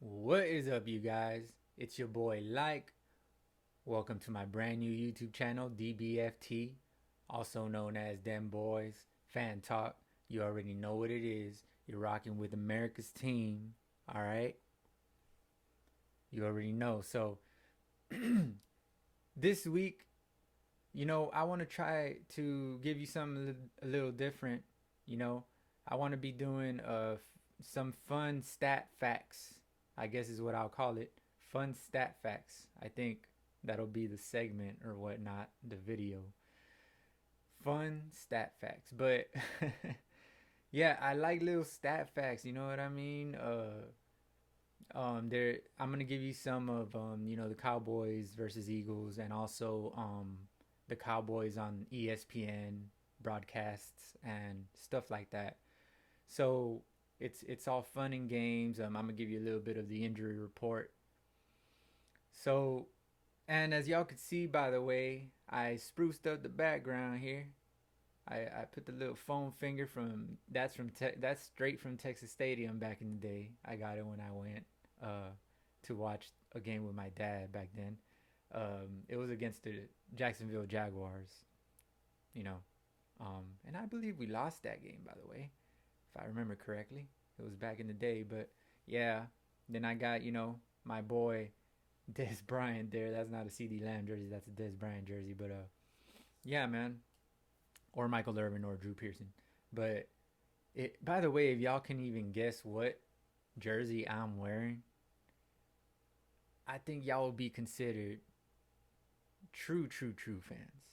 What is up, you guys? It's your boy Like. Welcome to my brand new YouTube channel, DBFT, also known as Them Boys Fan Talk. You already know what it is. You're rocking with America's team, all right? You already know. So, this week, I want to try to give you something a little different. You know, I want to be doing some fun stat facts, I guess is what I'll call it. Fun stat facts. I think that'll be the segment or whatnot, the video. Fun stat facts. But yeah, I like little stat facts, you know what I mean? There I'm gonna give you some of the Cowboys versus Eagles, and also the Cowboys on ESPN broadcasts and stuff like that. So it's all fun and games. I'm gonna give you a little bit of the injury report. So, and as y'all could see, by the way, I spruced up the background here. I put the little foam finger that's straight from Texas Stadium back in the day. I got it when I went to watch a game with my dad back then. It was against the Jacksonville Jaguars, you know, and I believe we lost that game, by the way, if I remember correctly. It was back in the day, but yeah. Then I got my boy Des Bryant there. That's not a CD Lamb jersey. That's a Des Bryant jersey. But yeah, man. Or Michael Irvin or Drew Pearson. But it. By the way, if y'all can even guess what jersey I'm wearing, I think y'all will be considered true fans.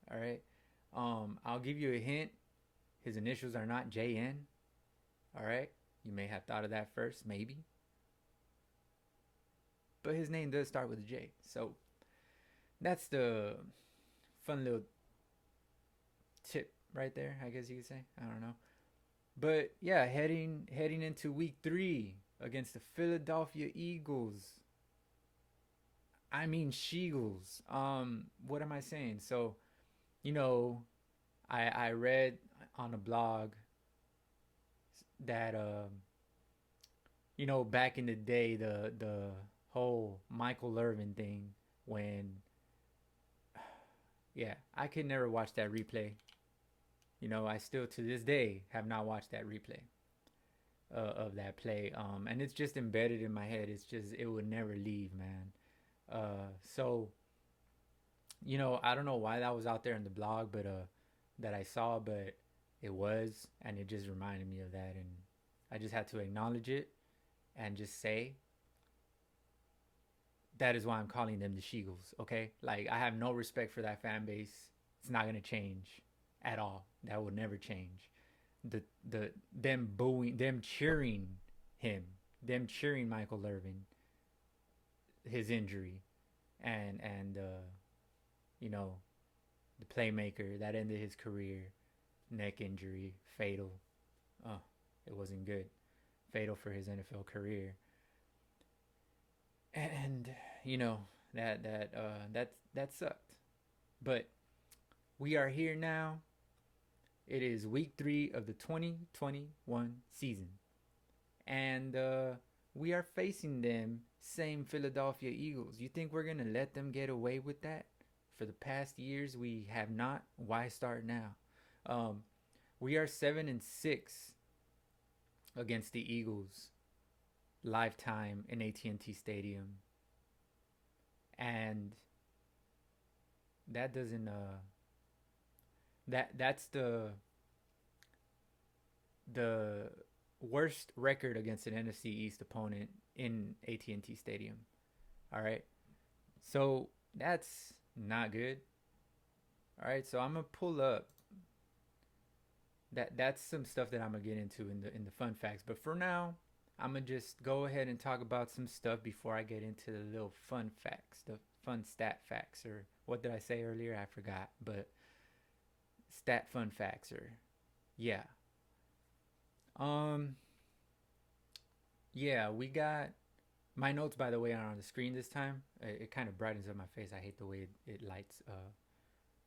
All right. I'll give you a hint. His initials are not JN. All right. You may have thought of that first, maybe. But his name does start with a J. So that's the fun little tip right there, I guess you could say. I don't know. But yeah, heading into week 3 against the Philadelphia Eagles. I mean Sheagles. What am I saying? So, you know, I read on a blog that back in the day, the whole Michael Irvin thing, when yeah, I could never watch that replay. I still to this day have not watched that replay of that play. And it's just embedded in my head. It's just it would never leave, man. So I don't know why that was out there in the blog, but that I saw, but it was, and it just reminded me of that, and I just had to acknowledge it and just say that is why I'm calling them the Sheagles. Okay, like I have no respect for that fan base. It's not gonna change at all. That will never change. Them booing, them cheering him, them cheering Michael Irvin, his injury, and you know the playmaker that ended his career, neck injury, fatal. Oh, it wasn't good. Fatal for his NFL career. And that sucked. But we are here now. It is week 3 of the 2021 season, and we are facing them same Philadelphia Eagles. You think we're gonna let them get away with that? For the past years, we have not. Why start now? Um, we are 7-6 against the Eagles lifetime in AT&T Stadium, and that doesn't that's the worst record against an NFC East opponent in AT&T Stadium. All right, so that's not good. All right, so I'm gonna pull up that's some stuff that I'm gonna get into in the fun facts. But for now, I'm gonna just go ahead and talk about some stuff before I get into the little fun facts, the fun stat facts, or what did I say earlier? I forgot, but stat fun facts, or yeah, um, yeah, we got my notes, by the way, are on the screen this time. It kind of brightens up my face. I hate the way it lights,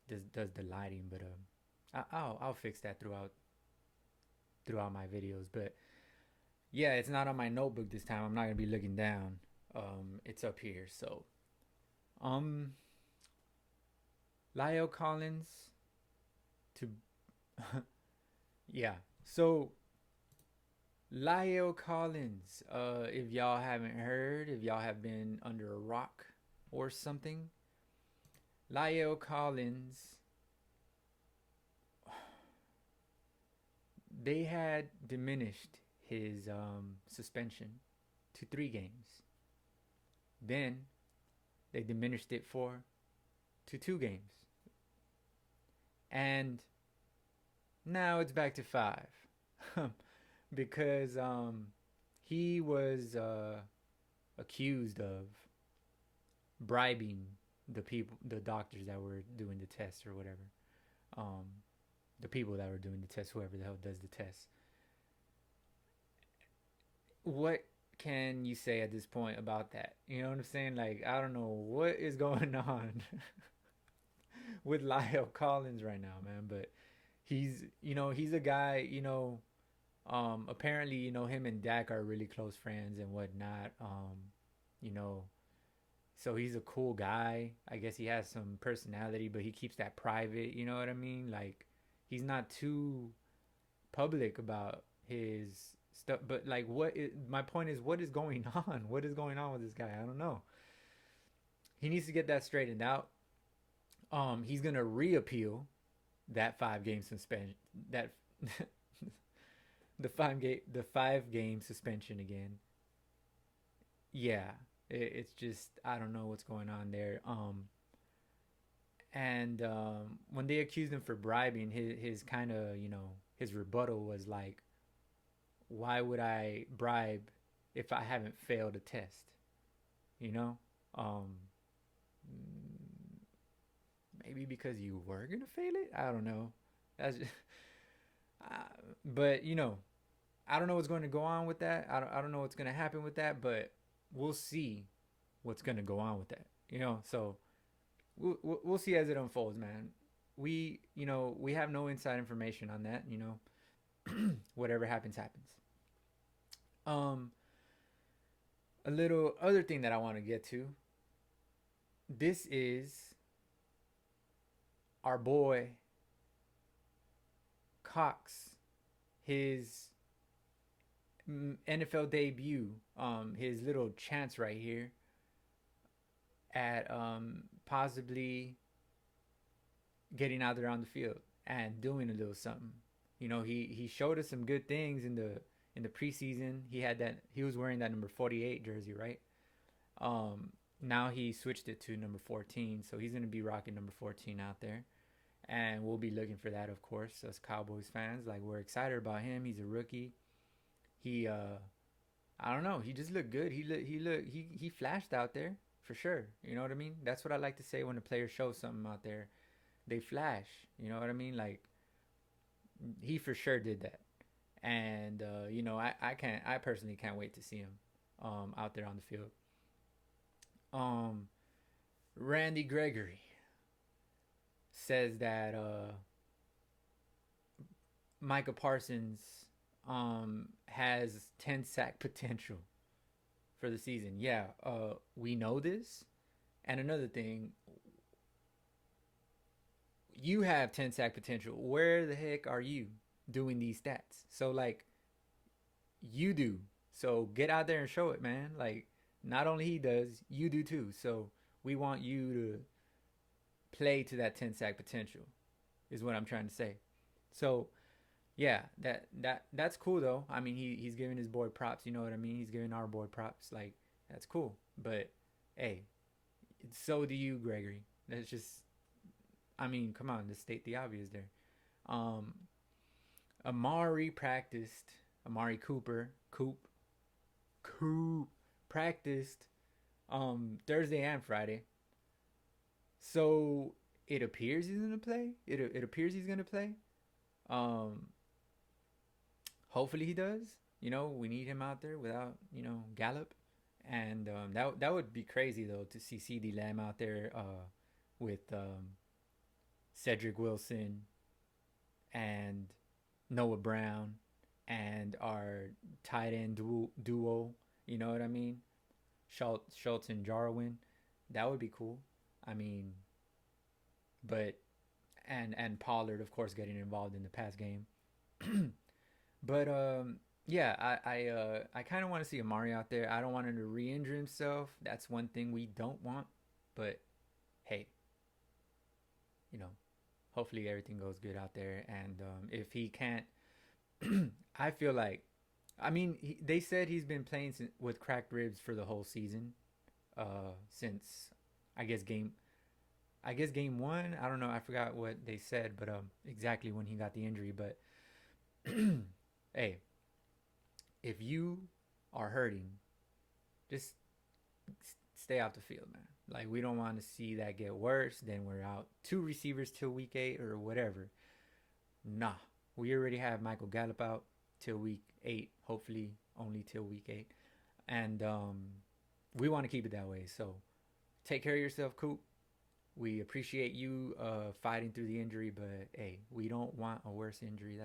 does the lighting, but I'll fix that throughout my videos. But Yeah, it's not on my notebook this time. I'm not gonna be looking down. It's up here. So, um, Lyle Collins to yeah. So Lyle Collins. If y'all haven't heard, if y'all have been under a rock or something, Lyle Collins. They had diminished his suspension to 3 games. Then they diminished it to 2 games, and now it's back to 5, because he was accused of bribing the doctors that were doing the tests or whatever, um, the people that were doing the test, whoever the hell does the test. What can you say at this point about that? You know what I'm saying? Like, I don't know what is going on with Lyle Collins right now, man. But he's a guy, apparently, him and Dak are really close friends and whatnot. You know, so he's a cool guy. I guess he has some personality, but he keeps that private. You know what I mean? Like, he's not too public about his stuff. But like, my point is, what is going on? What is going on with this guy? I don't know. He needs to get that straightened out. He's gonna reappeal that 5 game suspension. That the 5 game suspension again. Yeah, it's just, I don't know what's going on there. And when they accused him for bribing, his kind of, his rebuttal was like, why would I bribe if I haven't failed a test? You know, um, maybe because you were gonna fail it. I don't know. That's just, uh, but I don't know what's going to go on with that. I don't know what's going to happen with that, but we'll see what's going to go on with that. So we'll see as it unfolds, man. We have no inside information on that. Whatever happens, happens. Um, a little other thing that I want to get to. This is our boy Cox, his NFL debut, his little chance right here at possibly getting out there on the field and doing a little something. He showed us some good things in the preseason. He was wearing that number 48 jersey, right? Now he switched it to number 14, so he's gonna be rocking number 14 out there, and we'll be looking for that, of course, as Cowboys fans. Like, we're excited about him. He's a rookie. He I don't know. He just looked good. He flashed out there for sure. You know what I mean? That's what I like to say when a player shows something out there. They flash. You know what I mean? Like, he for sure did that. And I personally can't wait to see him out there on the field. Um Randy Gregory says that Micah Parsons has 10 sack potential for the season. Yeah, we know this. And another thing, you have 10 sack potential. Where the heck are you doing these stats? So, like, you do. So get out there and show it, man. Like, not only he does, you do too. So we want you to play to that 10 sack potential, is what I'm trying to say. So yeah, that's cool though. I mean, he's giving his boy props. You know what I mean? He's giving our boy props. Like, that's cool. But hey, so do you, Gregory. That's just, I mean, come on, just state the obvious there. Um, Amari Cooper, Coop practiced Thursday and Friday. So it appears he's gonna play. It appears he's gonna play. Um, Hopefully he does. We need him out there without Gallup, and that would be crazy though, to see CD Lamb out there with Cedric Wilson and Noah Brown and our tight end duo. You know what I mean? Schultz and Jarwin. That would be cool. I mean, but and Pollard, of course, getting involved in the pass game. But yeah, I kind of want to see Amari out there. I don't want him to re-injure himself. That's one thing we don't want. But hey, you know, hopefully everything goes good out there. And if he can't, I feel like, I mean, they said he's been playing with cracked ribs for the whole season, since I guess game one. I don't know. I forgot what they said, but exactly when he got the injury. But hey, if you are hurting, just stay out the field, man. Like, we don't want to see that get worse. Then we're out 2 receivers till week 8 or whatever. Nah, we already have Michael Gallup out till week 8. Hopefully, only till week 8, and we want to keep it that way. So, take care of yourself, Coop. We appreciate you fighting through the injury, but hey, we don't want a worse injury.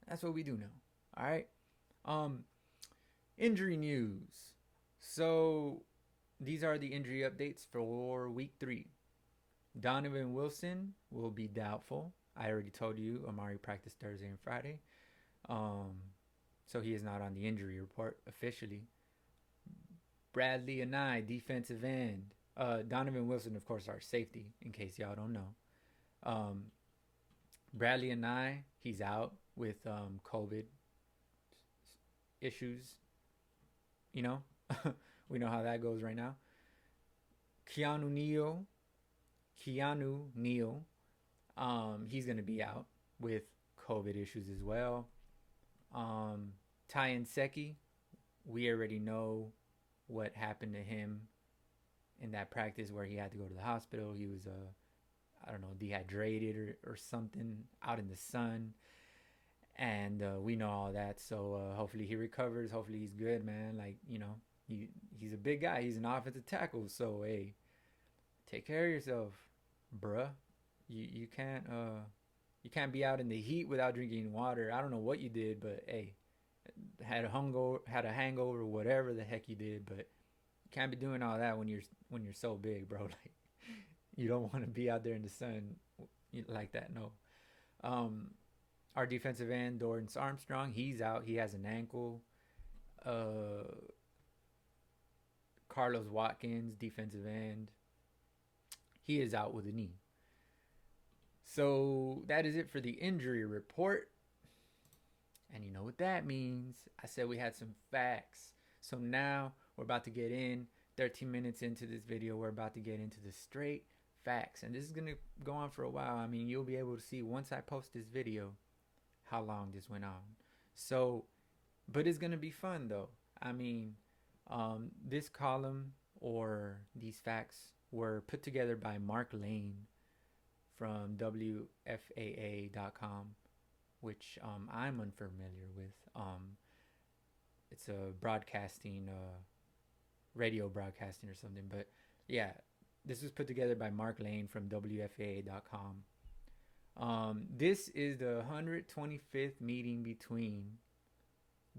That's what we do now. All right. Injury news. So these are the injury updates for week 3. Donovan Wilson will be doubtful. I already told you Amari practiced Thursday and Friday. So he is not on the injury report officially. Bradley Anai, defensive end. Donovan Wilson, of course, our safety, in case y'all don't know. Bradley Anai, he's out with COVID issues. You know, we know how that goes right now. Keanu Neal, he's going to be out with COVID issues as well. Ty Nseki, we already know what happened to him in that practice where he had to go to the hospital. He was, I don't know, dehydrated or something out in the sun. And we know all that. So hopefully he recovers. Hopefully he's good, man. Like, you know, he's a big guy. He's an offensive tackle. So, hey, take care of yourself, bruh. You can't be out in the heat without drinking water. I don't know what you did, but hey, had a hangover, whatever the heck you did, but you can't be doing all that when you're so big, bro. Like, you don't want to be out there in the sun like that. No. Our defensive end, Dorrance Armstrong, he's out. He has an ankle. Carlos Watkins, defensive end, he is out with a knee. So that is it for the injury report. And you know what that means. I said we had some facts. So now we're about to get in. 13 minutes into this video, we're about to get into the straight facts. And this is going to go on for a while. I mean, you'll be able to see once I post this video how long this went on. So, but it's going to be fun though. I mean, this column or these facts were put together by Mark Lane from WFAA.com, which I'm unfamiliar with. It's a broadcasting, radio broadcasting or something. But yeah, this was put together by Mark Lane from WFAA.com. This is the 125th meeting between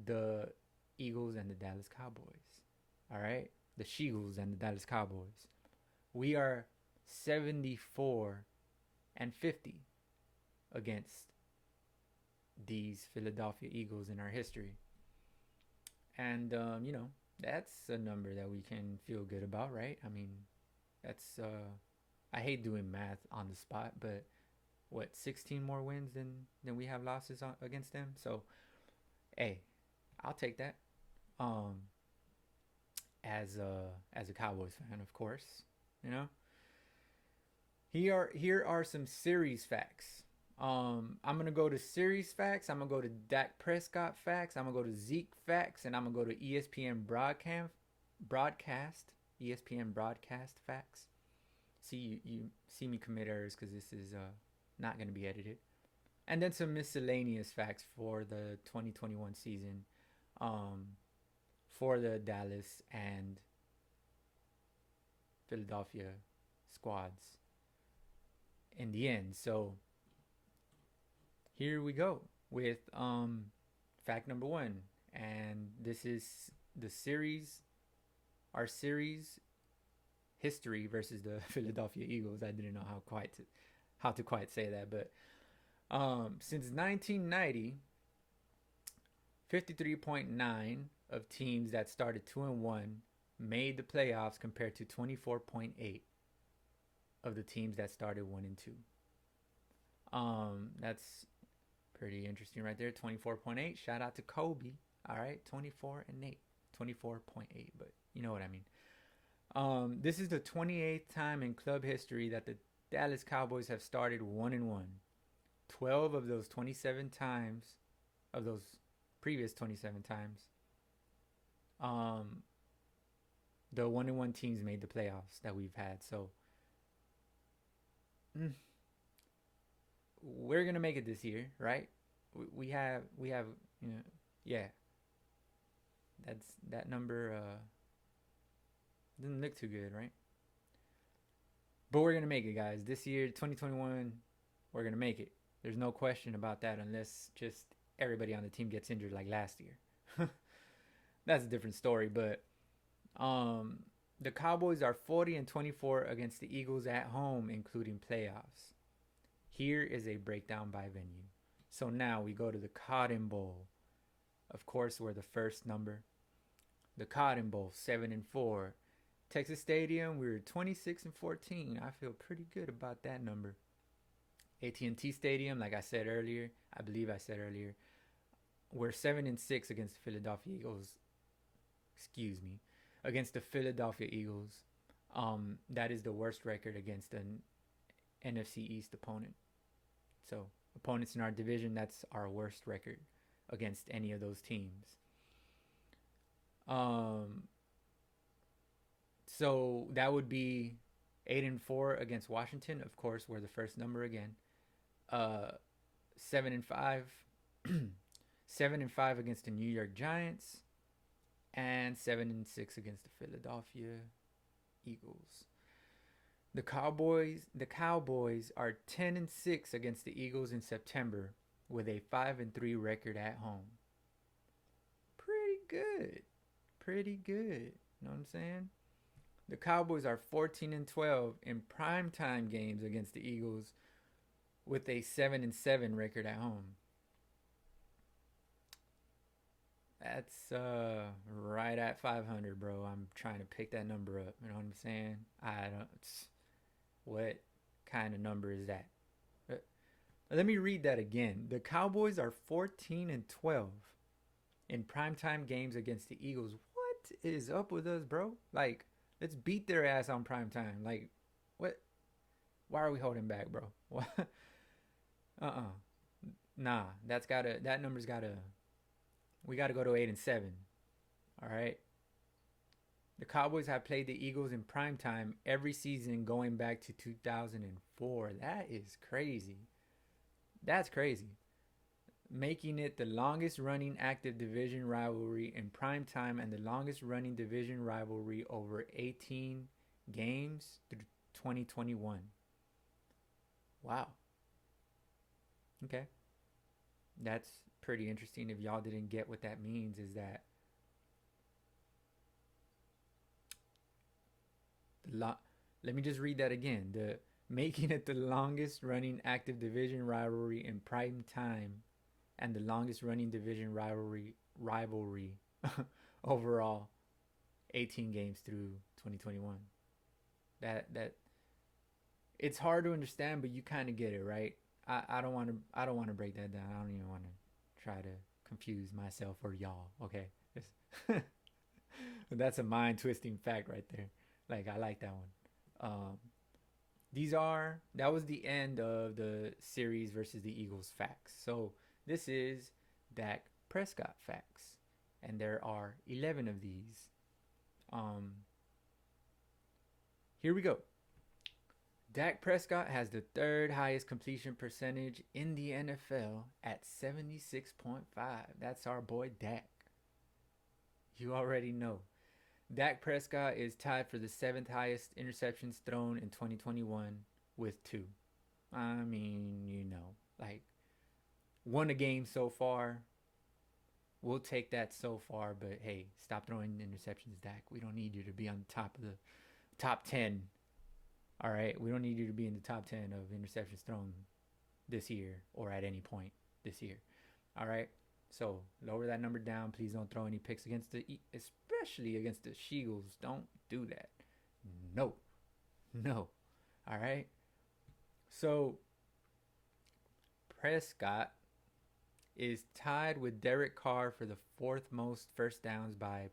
the Eagles and the Dallas Cowboys. All right? The She-Eagles and the Dallas Cowboys. We are 74-50 against these Philadelphia Eagles in our history. And, you know, that's a number that we can feel good about, right? I mean, that's, I hate doing math on the spot, but what, 16 more wins than we have losses against them? So, hey, I'll take that. As a Cowboys fan, of course, you know. Here are some series facts. I'm gonna go to series facts. I'm gonna go to Dak Prescott facts. I'm gonna go to Zeke facts, and I'm gonna go to ESPN broadcast facts. See, you see me commit errors because this is not gonna be edited. And then some miscellaneous facts for the 2021 season, for the Dallas and Philadelphia squads in the end. So here we go. with fact number one, and this is the series, our series history versus the Philadelphia Eagles. I didn't know how to quite say that, but since 1990, 53.9 of teams that started 2-1 made the playoffs compared to 24.8 of the teams that started 1-2. That's pretty interesting right there. 24.8. Shout out to Kobe. All right, 24-8. 24.8, but you know what I mean. This is the 28th time in club history that the Dallas Cowboys have started 1-1. 12 of those 27 times, of those previous 27 times, the 1-1 teams made the playoffs that we've had. So we're gonna make it this year, right? We have, you know, yeah. That number didn't look too good, right? But we're gonna make it, guys. This year, 2021, we're gonna make it. There's no question about that, unless just everybody on the team gets injured like last year. That's a different story. But the Cowboys are 40-24 against the Eagles at home, including playoffs. Here is a breakdown by venue. So now we go to the Cotton Bowl. Of course, we're the first number. The Cotton Bowl, 7-4. Texas Stadium, we were 26-14. I feel pretty good about that number. AT&T Stadium, like I said earlier, I believe I said earlier, we're 7-6 against the Philadelphia Eagles. Excuse me, against the Philadelphia Eagles. That is the worst record against an NFC East opponent. So opponents in our division, that's our worst record against any of those teams. So that would be 8-4 against Washington. Of course, we're the first number again. 7-5, 7-5 against the New York Giants, and 7-6 against the Philadelphia Eagles. The Cowboys are 10-6 against the Eagles in September with a 5-3 record at home. Pretty good. Pretty good. You know what I'm saying? The Cowboys are 14-12 in primetime games against the Eagles with a 7-7 record at home. That's right at 500, bro. I'm trying to pick that number up. You know what I'm saying? What kind of number is that? Let me read that again. The Cowboys are 14-12 in primetime games against the Eagles. What is up with us, bro? Like, let's beat their ass on primetime. Like, what? Why are we holding back, bro? What? Nah, that number's gotta. We gotta go to 8-7. All right. The Cowboys have played the Eagles in primetime every season going back to 2004. That is crazy. That's crazy. Making it the longest running active division rivalry in primetime and the longest running division rivalry over 18 games through 2021. Wow. Okay. That's pretty interesting. If y'all didn't get what that means, is that let me just read that again. The making it the longest running active division rivalry in prime time and the longest running division rivalry overall 18 games through 2021. That it's hard to understand, but you kind of get it, right? I don't want to break that down. I don't even want to try to confuse myself or y'all, okay? That's a mind twisting fact right there. Like, I like that one. That was the end of the series versus the Eagles facts. So this is Dak Prescott facts, and there are 11 of these. Here we go. Dak Prescott has the third highest completion percentage in the NFL at 76.5. That's our boy Dak. You already know. Dak Prescott is tied for the 7th highest interceptions thrown in 2021 with 2. I mean, you know, like, won a game so far. We'll take that so far, but hey, stop throwing interceptions, Dak. We don't need you to be on the top of the top 10. All right, we don't need you to be in the top 10 of interceptions thrown this year or at any point this year. All right, so lower that number down. Please don't throw any picks against especially against the Sheagles. Don't do that. No, no. All right. So Prescott is tied with Derek Carr for the fourth most first downs by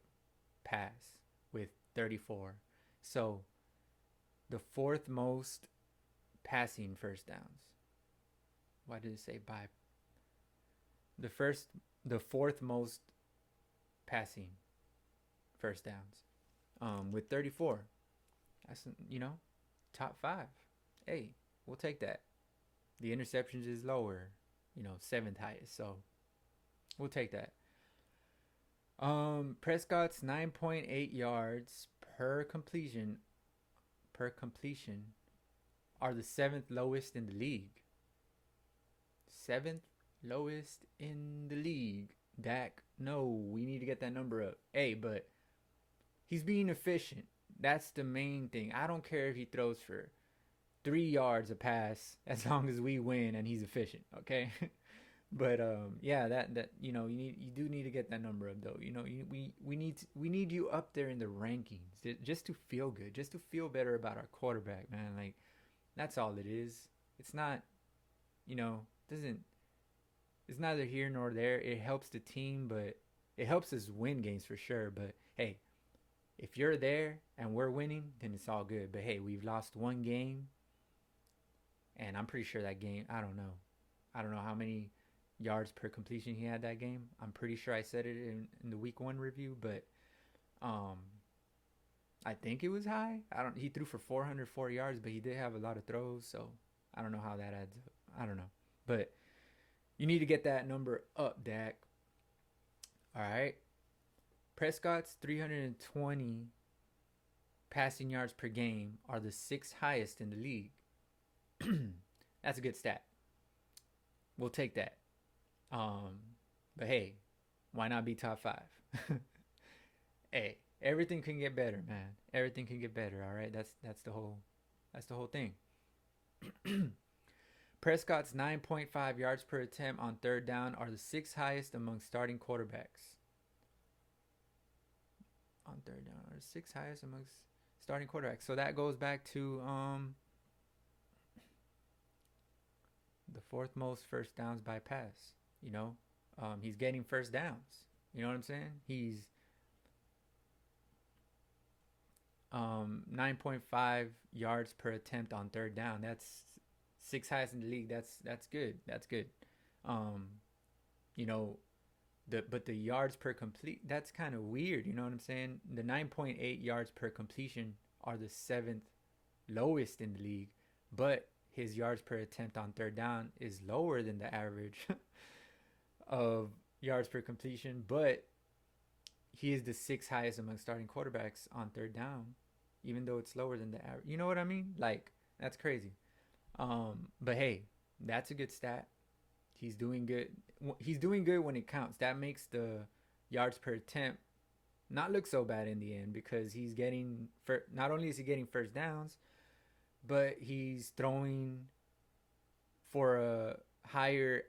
pass with 34. So the fourth most passing first downs. Why did it say by? The fourth most passing first downs, with 34. That's, top 5. Hey, we'll take that. The interceptions is lower, 7th highest. So we'll take that. Prescott's 9.8 yards per completion are the 7th lowest in the league. 7th lowest in the league. Dak, no, we need to get that number up. Hey, but he's being efficient. That's the main thing. I don't care if he throws for 3 yards a pass as long as we win and he's efficient, okay? But yeah, that you do need to get that number up though. We need you up there in the rankings just to feel good, just to feel better about our quarterback, man. Like that's all it is. It's not, it's neither here nor there. It helps the team, but it helps us win games for sure. But hey, if you're there and we're winning, then it's all good. But hey, we've lost one game, and I'm pretty sure that game, I don't know how many yards per completion he had that game. I'm pretty sure I said it in the week 1 review, but I think it was high. He threw for 404 yards, but he did have a lot of throws, so I don't know how that adds up. I don't know. But you need to get that number up, Dak. All right. Prescott's 320 passing yards per game are the 6th highest in the league. That's a good stat. We'll take that. But hey, why not be top 5? Hey, everything can get better, man. Everything can get better. All right, that's the whole thing. Prescott's 9.5 yards per attempt on third down are the 6th highest among starting quarterbacks. On third down are the 6th highest amongst starting quarterbacks. So that goes back to the 4th most first downs by pass. He's getting first downs. You know what I'm saying? He's 9.5 yards per attempt on third down. That's 6th highest in the league. That's good. That's good. But the yards per complete, that's kind of weird. You know what I'm saying? The 9.8 yards per completion are the 7th lowest in the league, but his yards per attempt on third down is lower than the average of yards per completion, but he is the 6th highest among starting quarterbacks on third down, even though it's lower than the average. You know what I mean? Like, that's crazy. But hey, that's a good stat. He's doing good. He's doing good when it counts. That makes the yards per attempt not look so bad in the end, because he's getting, not only is he getting first downs, but he's throwing for a higher,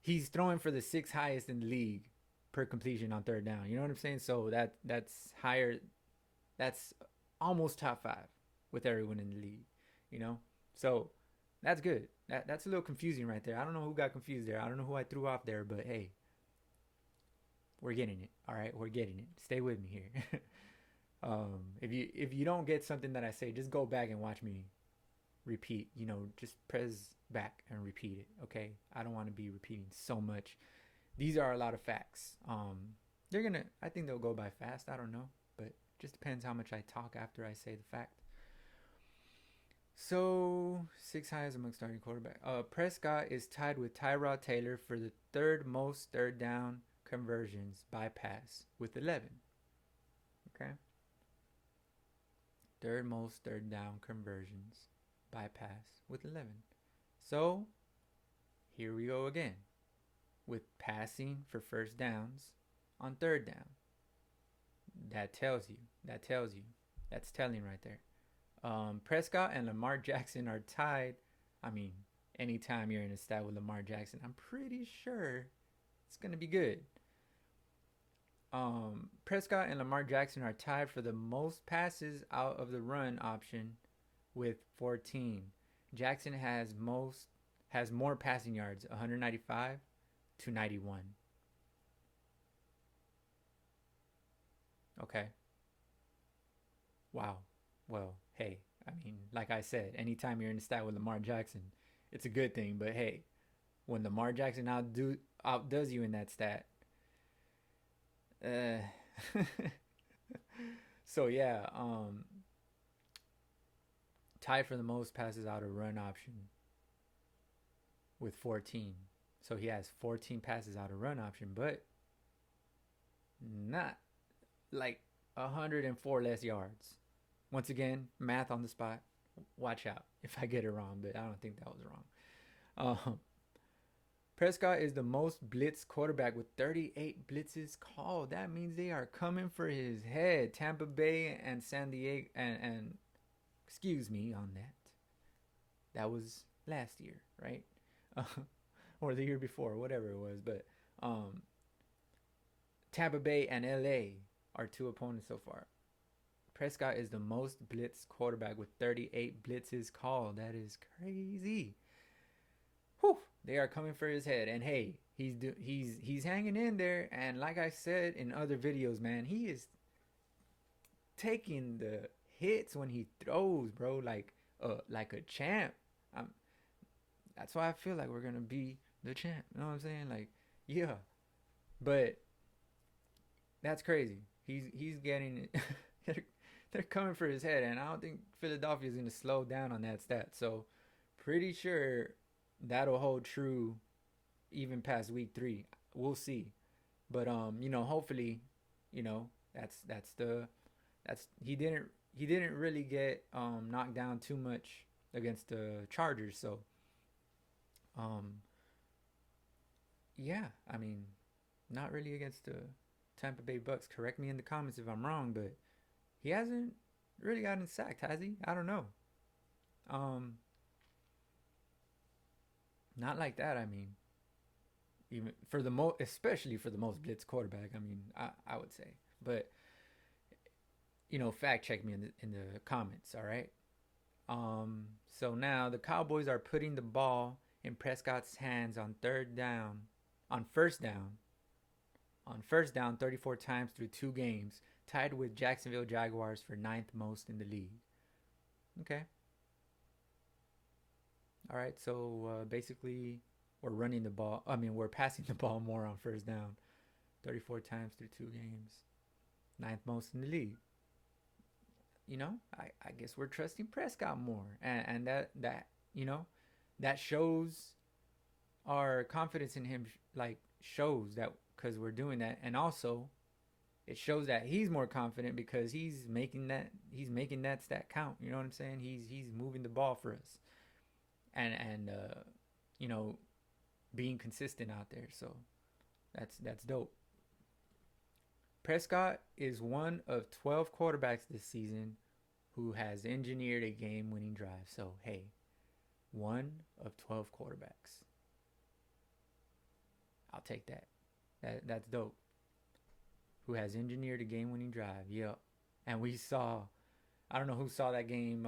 he's throwing for the 6th highest in the league per completion on third down. You know what I'm saying? So that's higher. That's almost top 5 with everyone in the league, So that's good. That's a little confusing right there. I don't know who got confused there. I don't know who I threw off there, but hey, we're getting it. All right, we're getting it. Stay with me here. If you don't get something that I say, just go back and watch me repeat. Just press back and repeat it. Okay, I don't want to be repeating so much. These are a lot of facts. I think they'll go by fast. I don't know, but it just depends how much I talk after I say the fact. So 6th highest among starting quarterback. Prescott is tied with Tyrod Taylor for the 3rd most third down conversions by pass with 11. Okay. 3rd most third down conversions by pass with 11. So here we go again with passing for first downs on third down. That tells you. That's telling right there. Prescott and Lamar Jackson are tied. I mean, anytime you're in a stat with Lamar Jackson, I'm pretty sure it's going to be good. Prescott and Lamar Jackson are tied for the most passes out of the run option with 14. Jackson has more passing yards, 195 to 91. Okay. Wow. Well, hey, I mean, like I said, anytime you're in the stat with Lamar Jackson, it's a good thing. But hey, when Lamar Jackson outdoes you in that stat, uh, so yeah, tied for the most passes out of run option with 14. So he has 14 passes out of run option, but not like 104 less yards. Once again, math on the spot. Watch out if I get it wrong, but I don't think that was wrong. Prescott is the most blitz quarterback with 38 blitzes called. That means they are coming for his head. Tampa Bay and San Diego and excuse me on that. That was last year, right? Or the year before, whatever it was. But Tampa Bay and LA are two opponents so far. Prescott is the most blitz quarterback with 38 blitzes called. That is crazy. Whew, they are coming for his head. And hey, he's hanging in there. And like I said in other videos, man, he is taking the hits when he throws, bro, like a champ. That's why I feel like we're gonna be the champ. You know what I'm saying? Like, yeah. But that's crazy. He's getting it. They're coming for his head, and I don't think Philadelphia is gonna slow down on that stat. So, pretty sure that'll hold true even past week 3. We'll see. But hopefully, that's he didn't really get knocked down too much against the Chargers. So, yeah, I mean, not really against the Tampa Bay Bucks. Correct me in the comments if I'm wrong, but he hasn't really gotten sacked, has he? I don't know. Not like that. I mean, even for especially for the most blitz quarterback. I mean, I would say, but fact check me in the comments. All right. So now the Cowboys are putting the ball in Prescott's hands on first down 34 times through 2 games, tied with Jacksonville Jaguars for 9th most in the league. Okay. All right, so basically we're passing the ball more on first down, 34 times through 2 games, 9th most in the league. I guess we're trusting Prescott more, and that shows our confidence in him. Like, shows that because we're doing that, and also it shows that he's more confident because he's making that stat count. You know what I'm saying? He's moving the ball for us, and being consistent out there. So that's dope. Prescott is one of 12 quarterbacks this season who has engineered a game-winning drive. So hey, one of 12 quarterbacks. I'll take that. That's dope. Who has engineered a game-winning drive? Yep. And we saw, I don't know who saw that game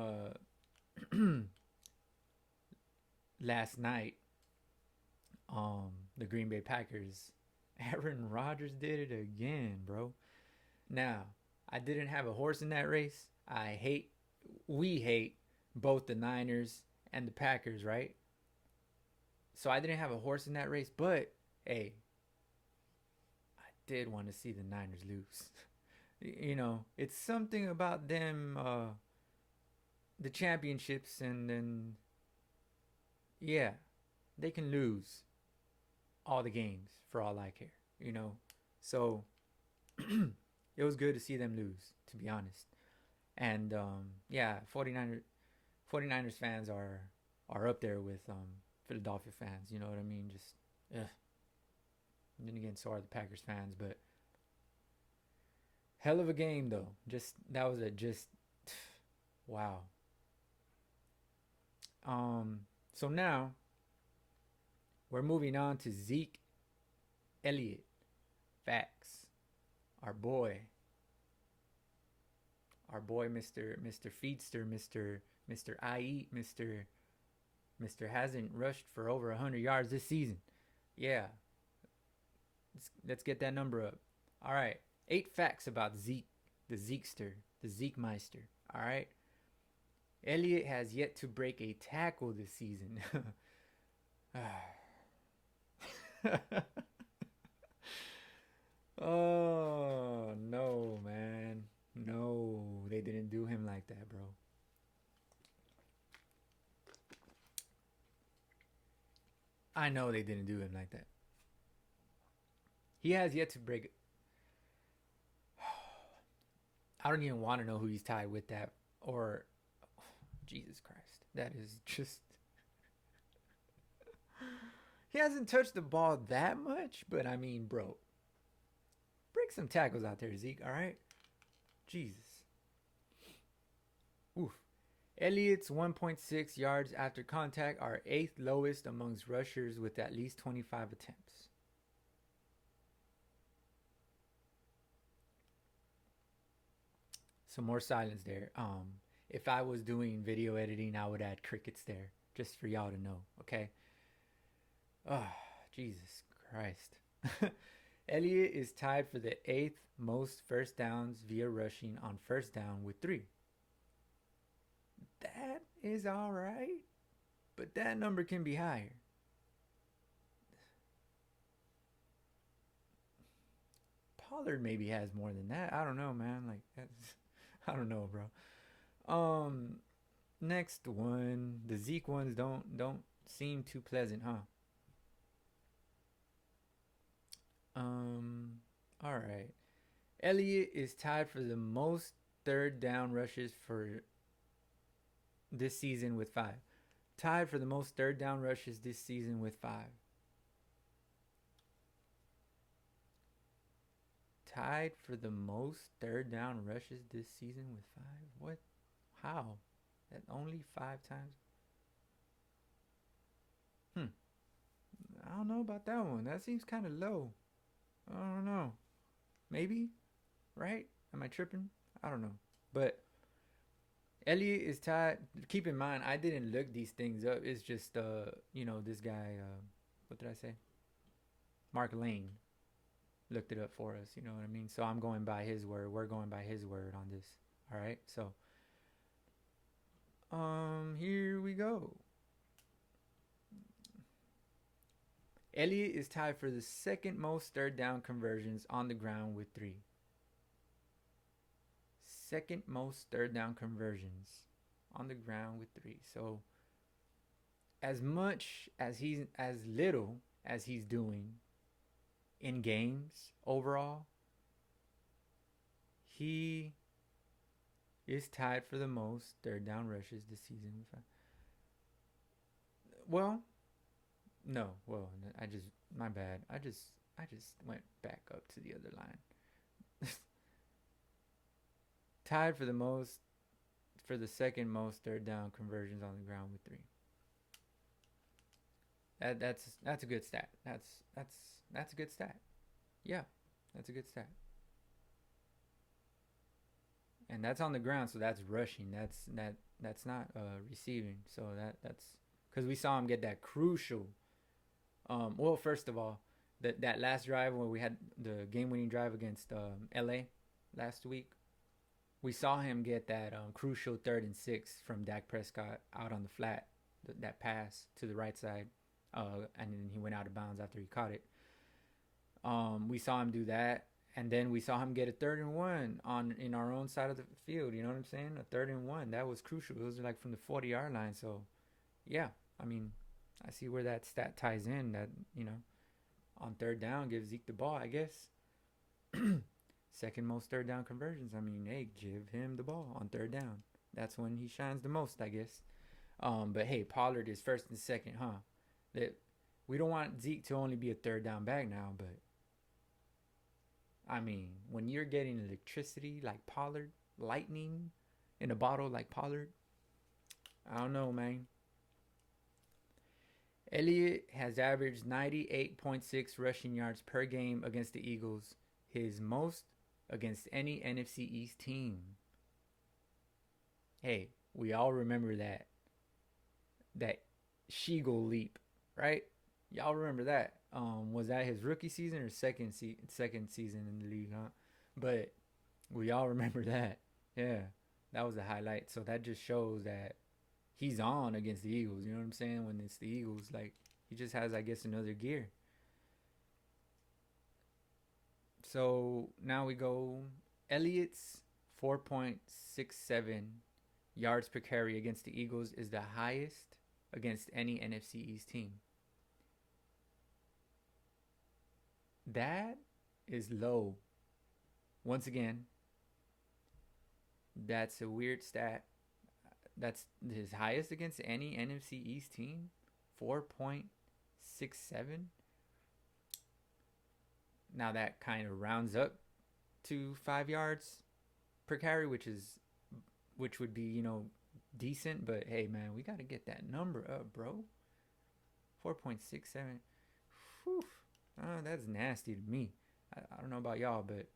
last night. The Green Bay Packers. Aaron Rodgers did it again, bro. Now, I didn't have a horse in that race. We hate both the Niners and the Packers, right? So I didn't have a horse in that race, but hey, I did want to see the Niners lose. It's something about them, the championships, and then, yeah, they can lose all the games for all I care, So it was good to see them lose, to be honest. And yeah, 49ers fans are up there with Philadelphia fans. You know what I mean? Just, ugh. And then again, so are the Packers fans. But hell of a game, though. That was wow. So now we're moving on to Zeke Elliott. Facts. Our boy, Mr. Feedster, Mr. I Eat, Mr. hasn't rushed for over 100 yards this season. Yeah, let's get that number up. All right, 8 facts about Zeke, the Zekester, the Zekemeister. All right, Elliott has yet to break a tackle this season. Oh, no, man. No, they didn't do him like that, bro. I know they didn't do him like that. He has yet to break. I don't even want to know who he's tied with that. Or, Jesus Christ. That is just. He hasn't touched the ball that much, but I mean, bro. Break some tackles out there, Zeke, all right? Jesus. Oof. Elliott's 1.6 yards after contact are 8th lowest amongst rushers with at least 25 attempts. Some more silence there. If I was doing video editing, I would add crickets there, just for y'all to know, okay? Oh, Jesus Christ. Elliott is tied for the 8th most first downs via rushing on first down with 3. That is all right, but that number can be higher. Pollard maybe has more than that. I don't know, man. Like that's, I don't know, bro. Next one, the Zeke ones don't seem too pleasant, huh? All right. Elliott is tied for the most third down rushes for this season with 5. Tied for the most third down rushes this season with 5. Tied for the most third down rushes this season with 5. What? How? That only 5 times? I don't know about that one. That seems kind of low. I don't know. Maybe? Right? Am I tripping? I don't know. But Elliott is tied. Keep in mind, I didn't look these things up. It's just, this guy, what did I say? Mark Lane looked it up for us. You know what I mean? So I'm going by his word. We're going by his word on this. All right? So, here we go. Elliott is tied for the 2nd most third down conversions on the ground with 3. 2nd most third down conversions on the ground with 3. So as little as he's doing in games overall, he is tied for the most third down rushes this season with 5. Well, no, my bad. I just went back up to the other line. Tied for the 2nd most third down conversions on the ground with 3. That's a good stat. That's a good stat. Yeah, that's a good stat. And that's on the ground, so that's rushing. That's not receiving. So that's because we saw him get that crucial. Well, first of all, that last drive where we had the game-winning drive against LA last week, we saw him get that crucial 3rd and 6 from Dak Prescott out on the flat, that pass to the right side, and then he went out of bounds after he caught it. We saw him do that, and then we saw him get a 3rd and 1 in our own side of the field. You know what I'm saying? A 3rd and 1. That was crucial. It was like from the 40-yard line. So, yeah, I mean, I see where that stat ties in. That, on 3rd down, give Zeke the ball, I guess. 2nd most 3rd down conversions. I mean, hey, give him the ball on 3rd down. That's when he shines the most, I guess. But hey, Pollard is 1st and 2nd, huh? That we don't want Zeke to only be a third down back now, but I mean, when you're getting electricity like Pollard, lightning in a bottle like Pollard, I don't know, man. Elliott has averaged 98.6 rushing yards per game against the Eagles, his most against any NFC East team. Hey, we all remember that Sheagle leap, right? Y'all remember that? Was that his rookie season or second season in the league, huh? But we all remember that. Yeah, that was a highlight. So that just shows that he's on against the Eagles. You know what I'm saying? When it's the Eagles, like he just has, I guess, another gear. So now we go. Elliott's 4.67 yards per carry against the Eagles is the highest against any NFC East team. That is low. Once again, that's a weird stat. That's his highest against any NFC East team. 4.67. Now that kind of rounds up to 5 yards per carry, which would be, decent, but hey man, we got to get that number up, bro. 4.67. Whew. That's nasty to me. I don't know about y'all, but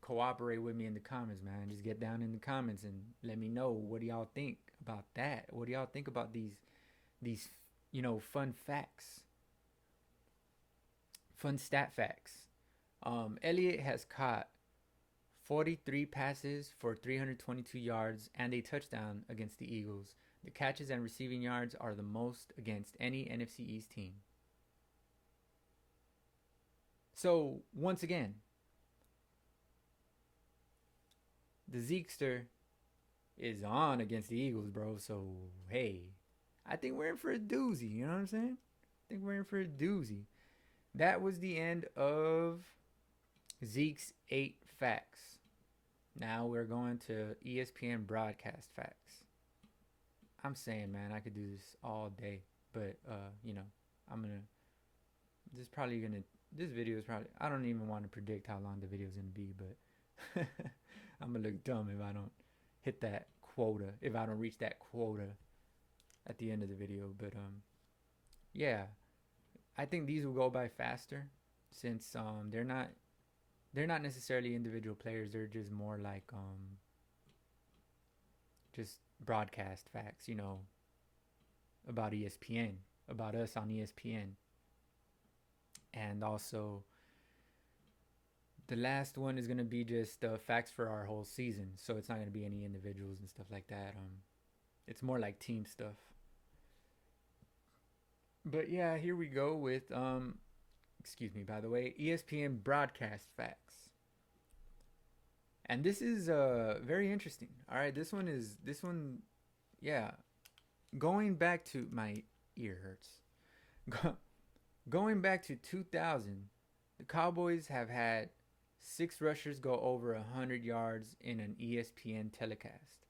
cooperate with me in the comments, man. Just get down in the comments and let me know, what do y'all think about that? What do y'all think about these fun facts, fun stat facts? Elliott has caught 43 passes for 322 yards and a touchdown against the Eagles. The catches and receiving yards are the most against any NFC East team. So, once again, the Zekester is on against the Eagles, bro. So, hey, I think we're in for a doozy. You know what I'm saying? I think we're in for a doozy. That was the end of Zeke's 8 facts. Now we're going to ESPN broadcast facts. I'm saying, man, I could do this all day, but I'm gonna. This video is probably. I don't even want to predict how long the video is gonna be, but I'm gonna look dumb if I don't hit that quota. If I don't reach that quota at the end of the video, but yeah, I think these will go by faster since they're not necessarily individual players. They're just more like just broadcast facts, about ESPN, about us on ESPN. And also the last one is going to be just facts for our whole season. So it's not going to be any individuals and stuff like that. It's more like team stuff. But yeah, here we go with excuse me, by the way, ESPN broadcast facts. And this is very interesting. All right, this one, yeah. Going back to, my ear hurts. Going back to 2000, the Cowboys have had 6 rushers go over 100 yards in an ESPN telecast.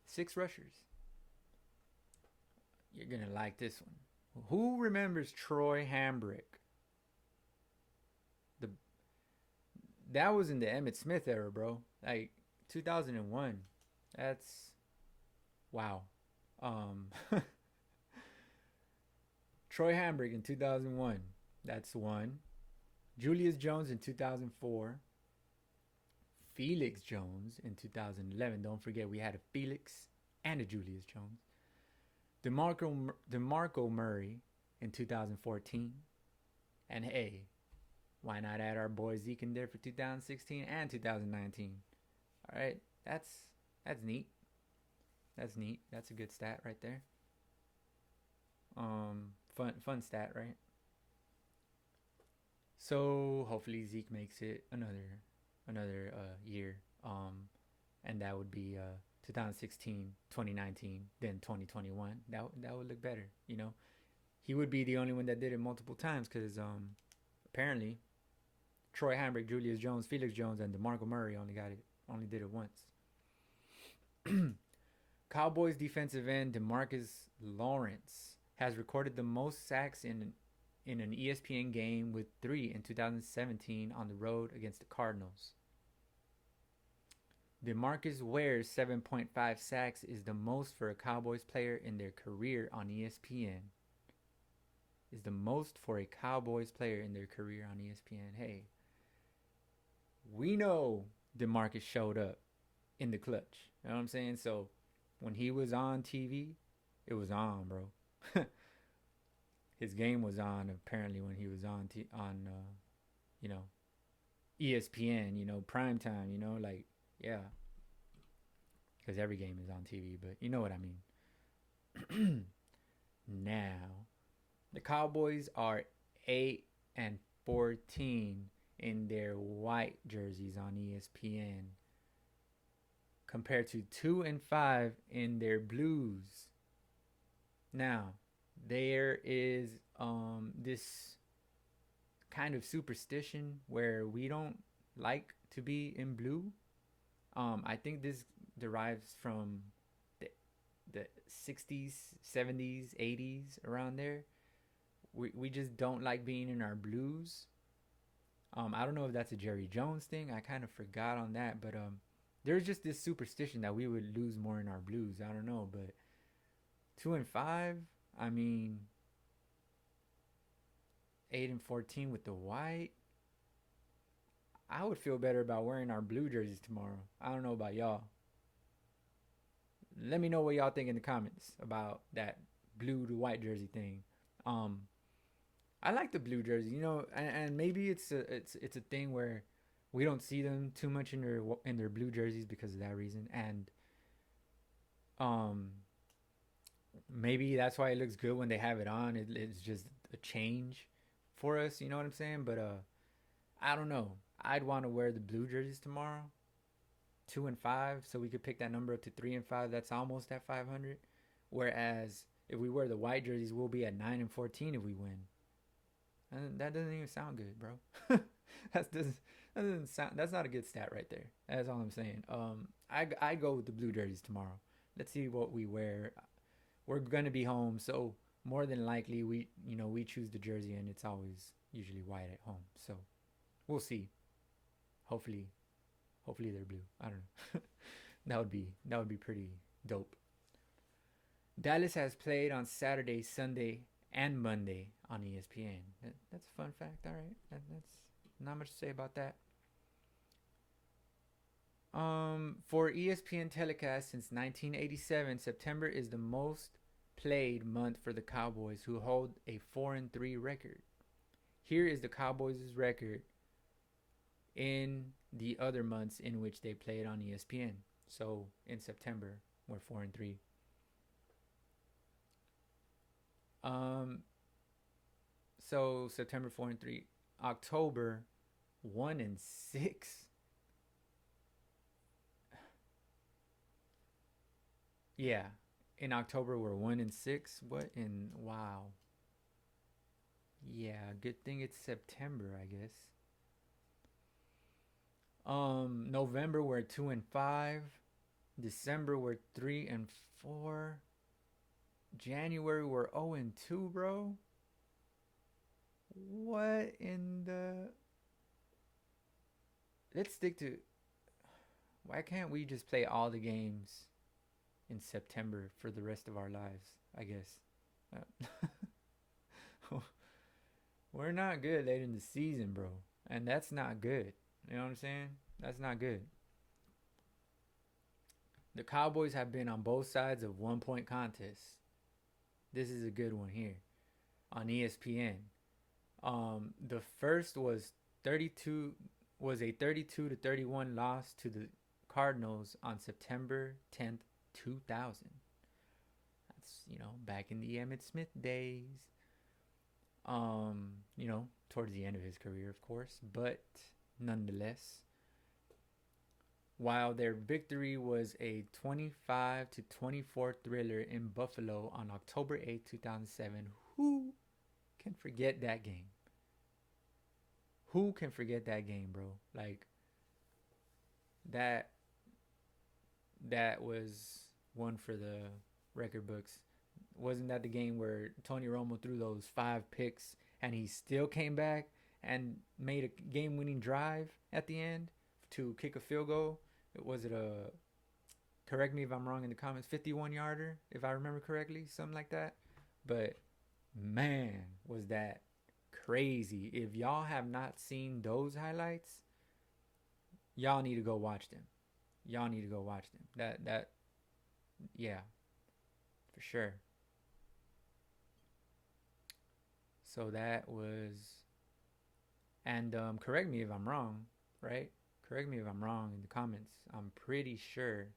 6 rushers. You're going to like this one. Who remembers Troy Hambrick? That was in the Emmitt Smith era, bro. Like 2001. That's wow. Troy Hambrick in 2001. That's one. Julius Jones in 2004. Felix Jones in 2011. Don't forget, we had a Felix and a Julius Jones. DeMarco Murray in 2014. And hey, why not add our boy Zeke in there for 2016 and 2019? All right, that's neat. That's neat. That's a good stat right there. Fun stat, right? So hopefully Zeke makes it another year. And that would be 2016, 2019, then 2021. That would look better, He would be the only one that did it multiple times because apparently Troy Hambrick, Julius Jones, Felix Jones, and DeMarco Murray only did it once. Cowboys defensive end DeMarcus Lawrence has recorded the most sacks in an ESPN game with 3 in 2017 on the road against the Cardinals. DeMarcus Ware's 7.5 sacks is the most for a Cowboys player in their career on ESPN. Is the most for a Cowboys player in their career on ESPN. Hey, we know DeMarcus showed up in the clutch. You know what I'm saying? So when he was on TV, it was on, bro. His game was on apparently when he was on you know, ESPN, you know, prime time, you know, like, yeah, because every game is on TV, but you know what I mean. Now, the Cowboys are 8-14 in their white jerseys on ESPN, compared to 2-5 in their blues. Now, there is this kind of superstition where we don't like to be in blue. I think this derives from the 60s, 70s, 80s, around there. We just don't like being in our blues. I don't know if that's a Jerry Jones thing. I kind of forgot on that, but there's just this superstition that we would lose more in our blues. I don't know, but 2-5. I mean, 8-14 with the white. I would feel better about wearing our blue jerseys tomorrow. I don't know about y'all. Let me know what y'all think in the comments about that blue to white jersey thing. I like the blue jersey, you know, and maybe it's a thing where we don't see them too much in their blue jerseys because of that reason, and maybe that's why it looks good when they have it on. It's just a change for us, you know what I'm saying? But I don't know. I'd want to wear the blue jerseys tomorrow, 2-5, so we could pick that number up to 3-5. That's almost at 500. Whereas if we wear the white jerseys, we'll be at 9-14 if we win. And that doesn't even sound good, bro. that doesn't sound. That's not a good stat right there. That's all I'm saying. I go with the blue jerseys tomorrow. Let's see what we wear. We're gonna be home, so more than likely we choose the jersey, and it's always usually white at home. So we'll see. Hopefully they're blue. I don't know. that would be pretty dope. Dallas has played on Saturday, Sunday, and Monday on ESPN. That's a fun fact. All right, that's not much to say about that. For ESPN telecast since 1987, September is the most played month for the Cowboys, who hold a 4-3 record. Here is the Cowboys' record in the other months in which they played on ESPN. So in September, we're 4-3. So September 4-3, October 1-6. Yeah, in October we're 1-6. What in wow? Yeah, good thing it's September, I guess. November we're 2-5. December we're 3-4. January we're 0-2, bro. What in the? Let's stick to. Why can't we just play all the games in September for the rest of our lives? I guess. We're not good late in the season, bro, and that's not good. You know what I'm saying? That's not good. The Cowboys have been on both sides of 1-point contests. This is a good one here on ESPN. The first was a 32-31 loss to the Cardinals on September 10th, 2000. That's, back in the Emmitt Smith days. Towards the end of his career, of course, but nonetheless, while their victory was a 25-24 thriller in Buffalo on October 8, 2007, who can forget that game? Who can forget that game, bro? Like, that was one for the record books. Wasn't that the game where Tony Romo threw those 5 picks and he still came back and made a game-winning drive at the end to kick a field goal? Was it a, correct me if I'm wrong in the comments, 51-yarder, if I remember correctly, something like that? But man, was that crazy. If y'all have not seen those highlights, y'all need to go watch them. Y'all need to go watch them. That yeah, for sure. So that was, and correct me if I'm wrong, right? Correct me if I'm wrong in the comments. I'm pretty sure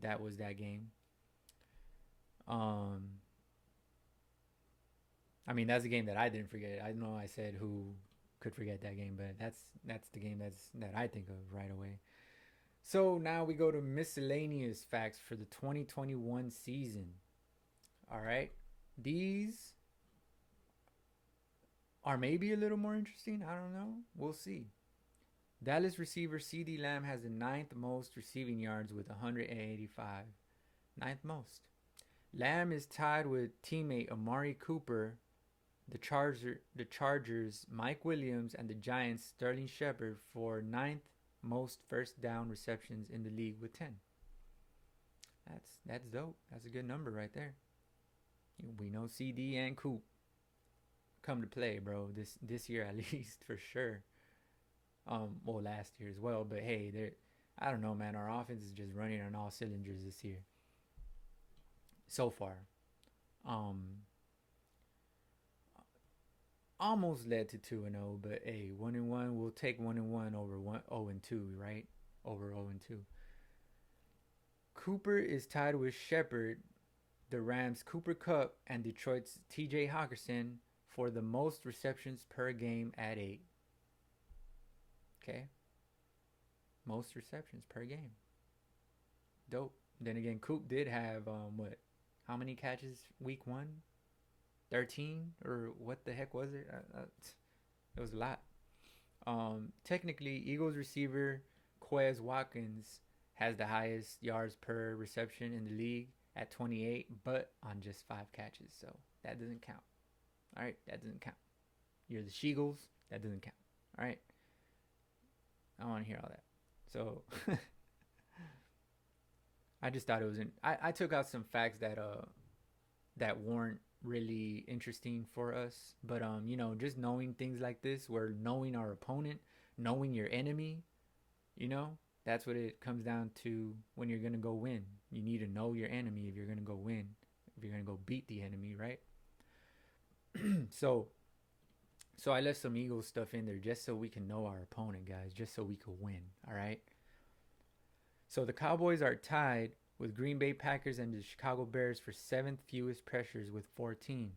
that was that game. I mean, that's a game that I didn't forget. I know I said who could forget that game, but that's the game that I think of right away. So now we go to miscellaneous facts for the 2021 season. All right, these are maybe a little more interesting. I don't know. We'll see. Dallas receiver CeeDee Lamb has the 9th most receiving yards with 185. 9th most. Lamb is tied with teammate Amari Cooper, the Chargers Mike Williams, and the Giants Sterling Shepard for 9th most first down receptions in the league with 10. That's dope. That's a good number right there. We know CD and Coop come to play, bro. This year at least, for sure. Well, last year as well. But hey, I don't know, man. Our offense is just running on all cylinders this year. So far, almost led to 2-0, but hey, 1-1. We'll take 1-1 over 0-2, right? Over 0-2. Cooper is tied with Shepard, the Rams' Cooper Kupp, and Detroit's T.J. Hockenson for the most receptions per game at 8. Okay. Most receptions per game. Dope. Then again, Coop did have, how many catches week 1? 13? Or what the heck was it? It was a lot. Technically, Eagles receiver Quez Watkins has the highest yards per reception in the league at 28, but on just 5 catches. So that doesn't count. All right, that doesn't count. You're the Sheagles. That doesn't count. All right. I don't want to hear all that. So I just thought it was I took out some facts that weren't really interesting for us, but just knowing things like this, where knowing our opponent, knowing your enemy, that's what it comes down to when you're gonna go win. You need to know your enemy if you're gonna go win, if you're gonna go beat the enemy, right? So I left some Eagles stuff in there just so we can know our opponent, guys, just so we can win, all right? So the Cowboys are tied with Green Bay Packers and the Chicago Bears for 7th fewest pressures with 14.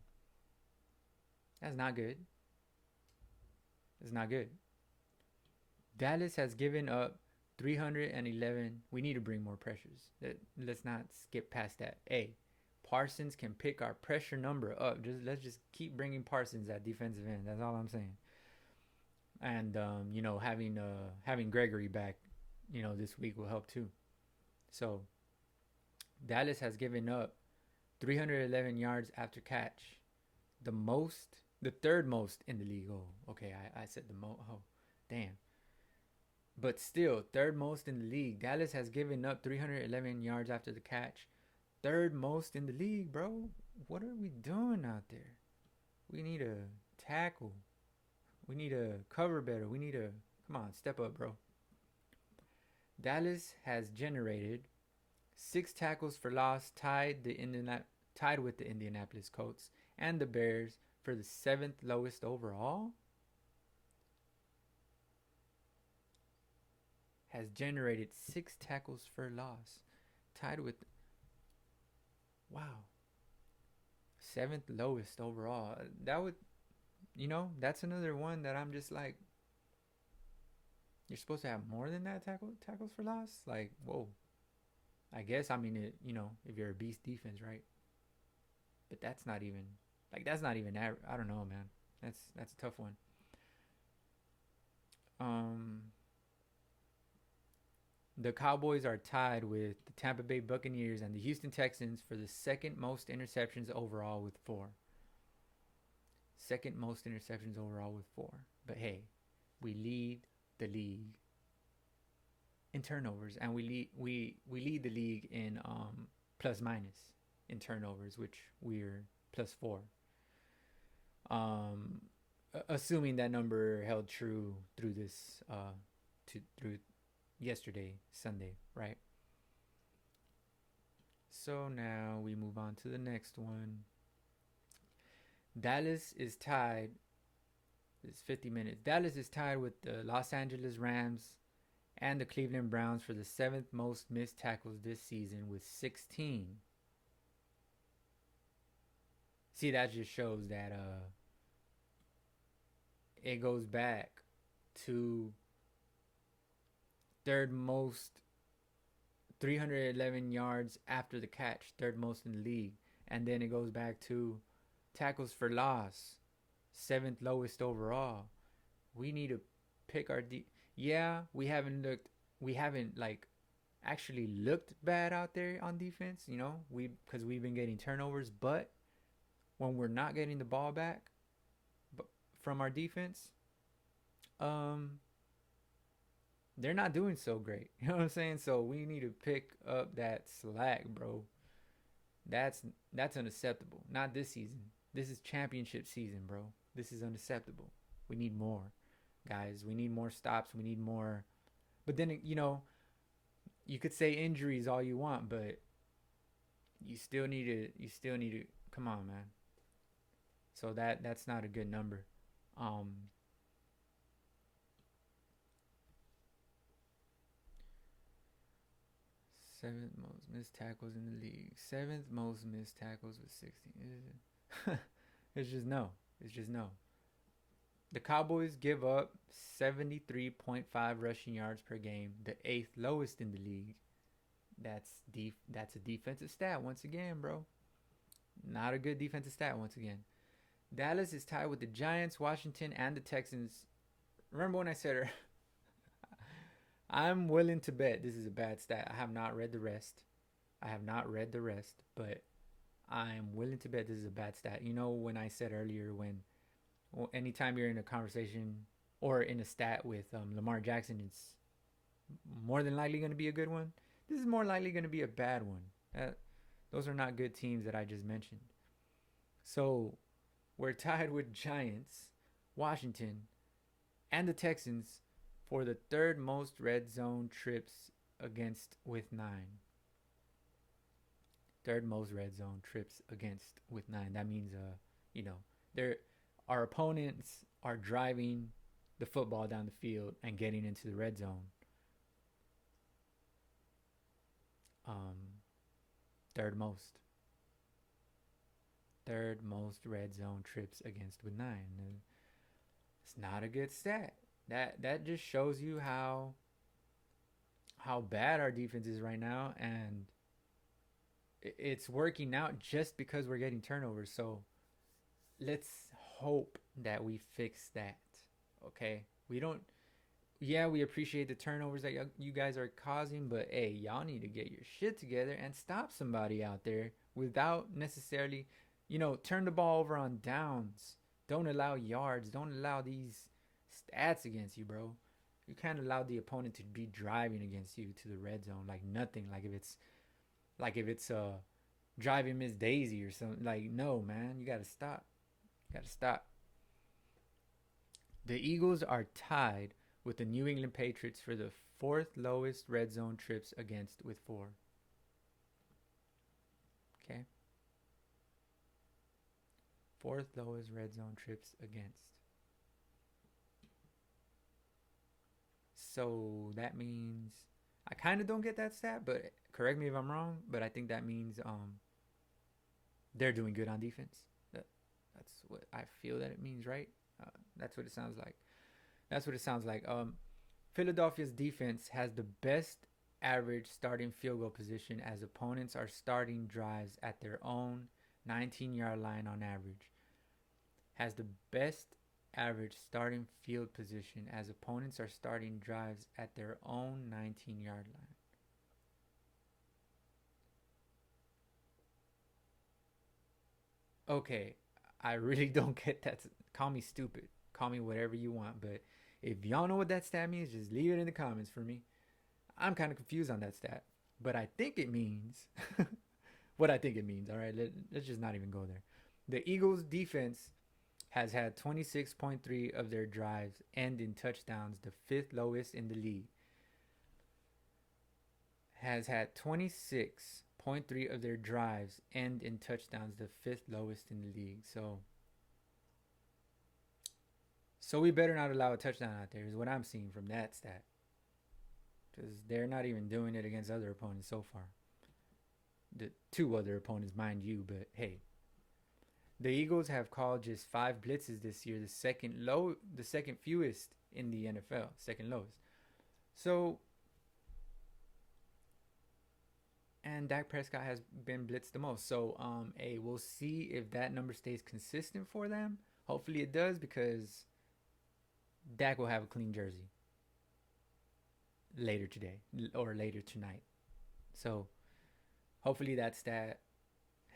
That's not good. That's not good. Dallas has given up 311. We need to bring more pressures. Let's not skip past that. Hey, Parsons can pick our pressure number up. Let's just keep bringing Parsons at defensive end. That's all I'm saying. And having Gregory back, this week will help too. So Dallas has given up 311 yards after catch, the third most in the league. Oh, okay, I said the most. Oh, damn. But still, third most in the league. Dallas has given up 311 yards after the catch. Third most in the league, bro. What are we doing out there? We need a tackle. We need a cover better. We need a, come on, step up, bro. Dallas has generated 6 tackles for loss, tied with the Indianapolis Colts and the Bears for the 7th lowest overall. Has generated 6 tackles for loss, tied with, wow, 7th lowest overall. That would, that's another one that I'm just like, you're supposed to have more than that tackles for loss. Like, whoa. I guess, if you're a beast defense, right? But that's not even I don't know, man. That's a tough one. The Cowboys are tied with the Tampa Bay Buccaneers and the Houston Texans for the second most interceptions overall with 4. Second most interceptions overall with 4. But hey, we lead the league in turnovers, and we lead the league in plus minus in turnovers, which we're plus 4. Um, Assuming that number held true through this through yesterday, Sunday, right? So now we move on to the next one. Dallas is tied. It's 50 minutes. Dallas is tied with the Los Angeles Rams and the Cleveland Browns for the 7th most missed tackles this season with 16. See, that just shows that it goes back to third most 311 yards after the catch, third most in the league. And then it goes back to tackles for loss, 7th lowest overall. We need to pick our yeah, we haven't like actually looked bad out there on defense, you know, because we've been getting turnovers, but when we're not getting the ball back from our defense, they're not doing so great. You know what I'm saying? So we need to pick up that slack, bro. That's unacceptable. Not this season. This is championship season, bro. This is unacceptable. We need more, guys. We need more stops. We need more. But then, you know, you could say injuries all you want, but you still need to come on, man. So that's not a good number. Seventh most missed tackles in the league. 7th most missed tackles with 16. It's just no. It's just no. The Cowboys give up 73.5 rushing yards per game, the 8th lowest in the league. That's a defensive stat once again, bro. Not a good defensive stat once again. Dallas is tied with the Giants, Washington, and the Texans. Remember when I said I'm willing to bet this is a bad stat. I have not read the rest. But I am willing to bet this is a bad stat. You know, when I said earlier, anytime you're in a conversation or in a stat with Lamar Jackson, it's more than likely going to be a good one. This is more likely going to be a bad one. Those are not good teams that I just mentioned. So we're tied with Giants, Washington, and the Texans for the 3rd most red zone trips against with 9. 3rd most red zone trips against with 9. That means, you know, our opponents are driving the football down the field and getting into the red zone. 3rd most. 3rd most red zone trips against with 9. It's not a good stat. That just shows you how bad our defense is right now, and it's working out just because we're getting turnovers. So let's hope that we fix that. Okay, we appreciate the turnovers that you guys are causing, but hey, y'all need to get your shit together and stop somebody out there without necessarily, you know, turn the ball over on downs. Don't allow yards. Don't allow these stats against you, bro. You can't allow the opponent to be driving against you to the red zone like nothing. Like if it's driving Miss Daisy or something. Like, no, man, you gotta stop. The Eagles are tied with the New England Patriots for the 4th lowest red zone trips against with 4. Okay. 4th lowest red zone trips against. So that means I kind of don't get that stat, but correct me if I'm wrong. But I think that means they're doing good on defense. That's what I feel that it means, right? That's what it sounds like. Philadelphia's defense has the best average starting field goal position as opponents are starting drives at their own 19-yard line on average. Has the best average starting field position as opponents are starting drives at their own 19-yard line. Okay, I really don't get that. Call me stupid. Call me whatever you want. But if y'all know what that stat means, just leave it in the comments for me. I'm kind of confused on that stat. But I think it means what I think it means. All right, let's just not even go there. The Eagles' defense has had 26.3 of their drives end in touchdowns, the fifth lowest in the league. Has had 26.3 of their drives end in touchdowns, the fifth lowest in the league. So we better not allow a touchdown out there, is what I'm seeing from that stat. Because they're not even doing it against other opponents so far. The two other opponents, mind you, but hey. The Eagles have called just 5 blitzes this year, the second fewest in the NFL, second lowest. So, and Dak Prescott has been blitzed the most. So, we'll see if that number stays consistent for them. Hopefully it does, because Dak will have a clean jersey later today or later tonight. So, hopefully that stat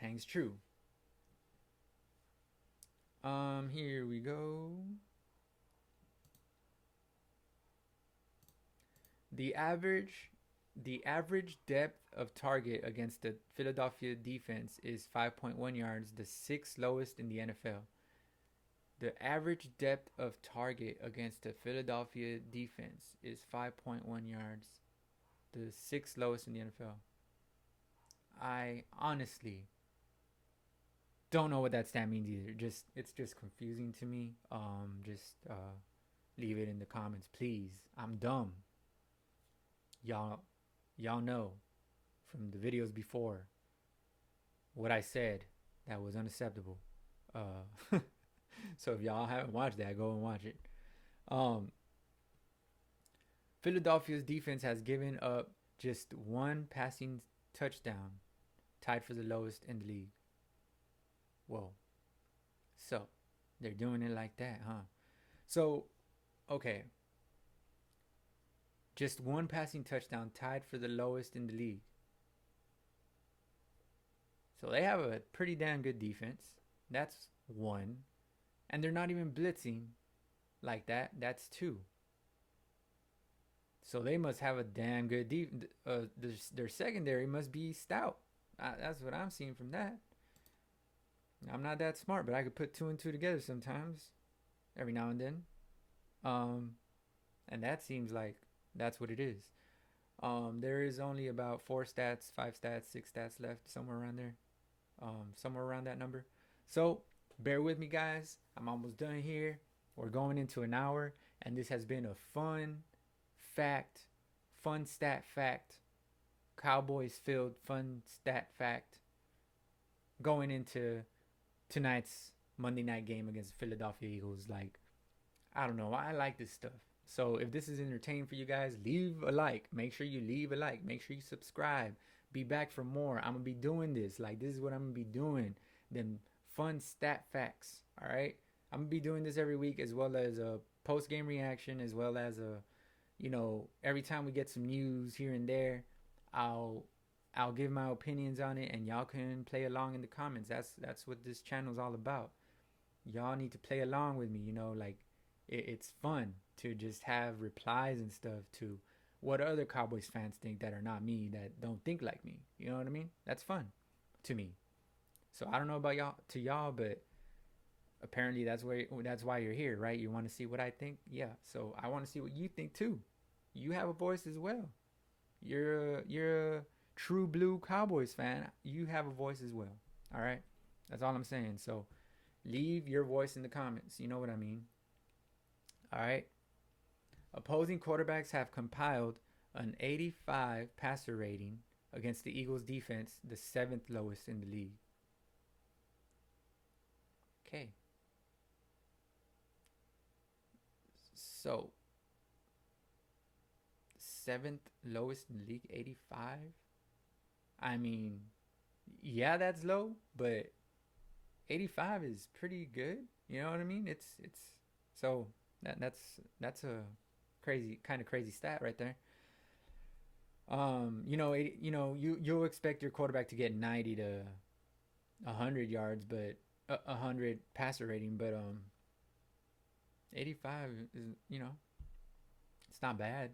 hangs true. Here we go. The average depth of target against the Philadelphia defense is 5.1 yards, the 6th lowest in the NFL. The average depth of target against the Philadelphia defense is 5.1 yards, the 6th lowest in the NFL. I honestly don't know what that stat means either. It's just confusing to me. Leave it in the comments, please. I'm dumb. Y'all know from the videos before what I said that was unacceptable. So if y'all haven't watched that, go and watch it. Philadelphia's defense has given up just 1 passing touchdown, tied for the lowest in the league. Whoa. So, they're doing it like that, huh? So, okay. Just 1 passing touchdown, tied for the lowest in the league. So, they have a pretty damn good defense. That's 1. And they're not even blitzing like that. That's 2. So, they must have a damn good defense. Their secondary must be stout. That's what I'm seeing from that. I'm not that smart, but I could put 2 and 2 together sometimes, every now and then. And that seems like that's what it is. There is only about 4 stats, 5 stats, 6 stats left, somewhere around there. Somewhere around that number. So, bear with me, guys. I'm almost done here. We're going into an hour, and this has been a fun stat fact, Cowboys-filled fun stat fact, going into tonight's Monday night game against the Philadelphia Eagles. Like, I don't know, I like this stuff. So if this is entertaining for you guys, leave a like. Make sure you leave a like. Make sure you subscribe. Be back for more. I'm gonna be doing this. Like, this is what I'm gonna be doing. Them fun stat facts. All right, I'm gonna be doing this every week, as well as a post-game reaction, as well as every time we get some news here and there, I'll give my opinions on it, and y'all can play along in the comments. That's what this channel is all about. Y'all need to play along with me. Like, it's fun to just have replies and stuff to what other Cowboys fans think that are not me, that don't think like me. You know what I mean? That's fun to me. So I don't know about y'all, but apparently that's why you're here, right? You want to see what I think? Yeah. So I want to see what you think too. You have a voice as well. You're a true blue Cowboys fan. You have a voice as well. All right? That's all I'm saying. So leave your voice in the comments. You know what I mean? All right? Opposing quarterbacks have compiled an 85 passer rating against the Eagles defense, the 7th lowest in the league. Okay. So, 7th lowest in the league, 85. I mean, yeah, that's low, but 85 is pretty good. You know what I mean? It's So that's a crazy stat right there. You'll expect your quarterback to get 90 to 100 yards, but 100 passer rating, but 85 is, it's not bad.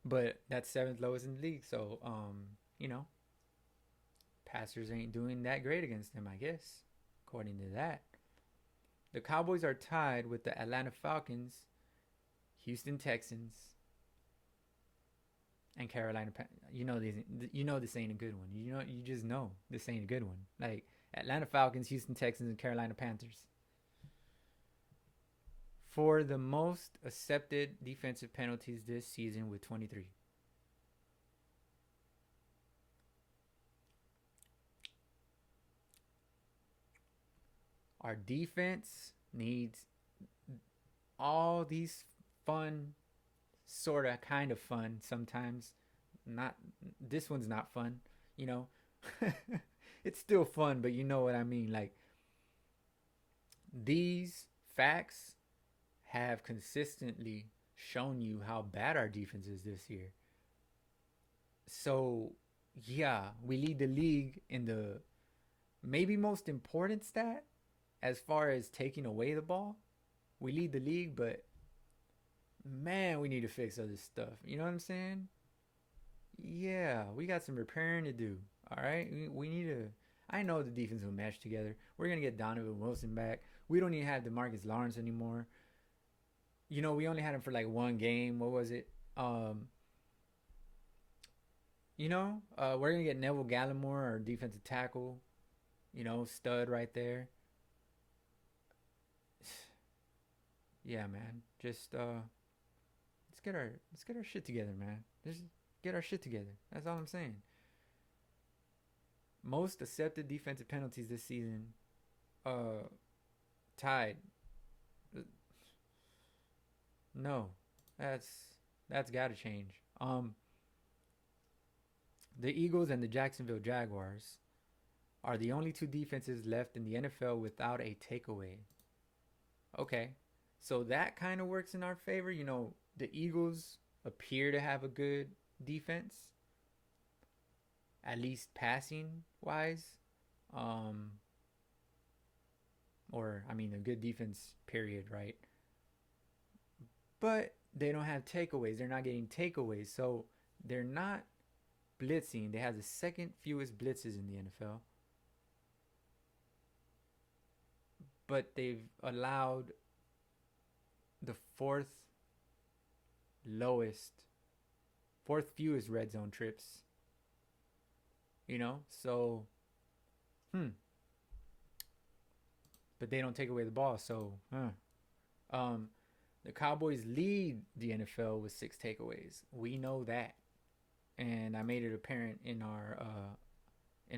But that's seventh lowest in the league, so you know, passers ain't doing that great against them, I guess, according to that. The Cowboys are tied with the Atlanta Falcons, Houston Texans, and Carolina. This ain't a good one. You just know this ain't a good one. Like Atlanta Falcons, Houston Texans, and Carolina Panthers. For the most accepted defensive penalties this season with 23. Our defense needs all these fun, sort of, kind of fun sometimes. Not this one's not fun, you know. It's still fun, but you know what I mean. Like these facts have consistently shown you how bad our defense is this year. So yeah, we lead the league in the maybe most important stat as far as taking away the ball. We lead the league, but man, we need to fix other stuff. You know what I'm saying? Yeah, we got some repairing to do. All right, we need to. I know the defense will mesh together. We're gonna get Donovan Wilson back. We don't even have DeMarcus Lawrence anymore. We only had him for like one game. What was it? We're gonna get Neville Gallimore, our defensive tackle. Stud right there. Yeah, man. Just let's get our shit together, man. Just get our shit together. That's all I'm saying. Most accepted defensive penalties this season, tied. No, that's got to change. The Eagles and the Jacksonville Jaguars are the only two defenses left in the NFL without a takeaway. Okay, so that kind of works in our favor. The Eagles appear to have a good defense, at least passing wise. Or, I mean, a good defense, period, right? But they don't have takeaways. They're not getting takeaways. So they're not blitzing. They have the second fewest blitzes in the NFL. But they've allowed the fourth fewest red zone trips. So, but they don't take away the ball. So, the Cowboys lead the NFL with 6 takeaways. We know that, and I made it apparent in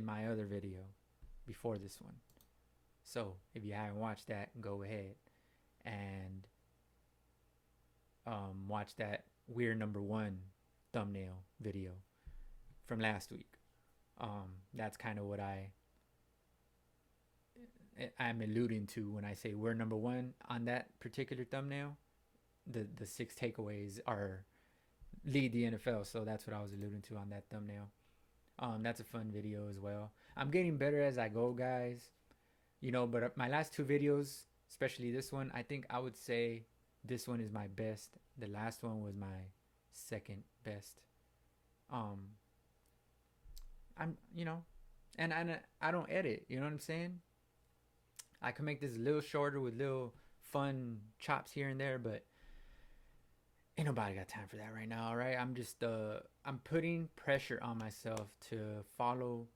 my other video before this one. So if you haven't watched that, go ahead and watch that we're number one thumbnail video from last week. That's kind of what I'm alluding to when I say we're number one on that particular thumbnail. The 6 takeaways are lead the NFL, so that's what I was alluding to on that thumbnail. That's a fun video as well. I'm getting better as I go, guys. But my last 2 videos, especially this one, I think I would say this one is my best. The last one was my second best. I'm and I don't edit. You know what I'm saying? I can make this a little shorter with little fun chops here and there, but ain't nobody got time for that right now. All right, I'm just I'm putting pressure on myself to follow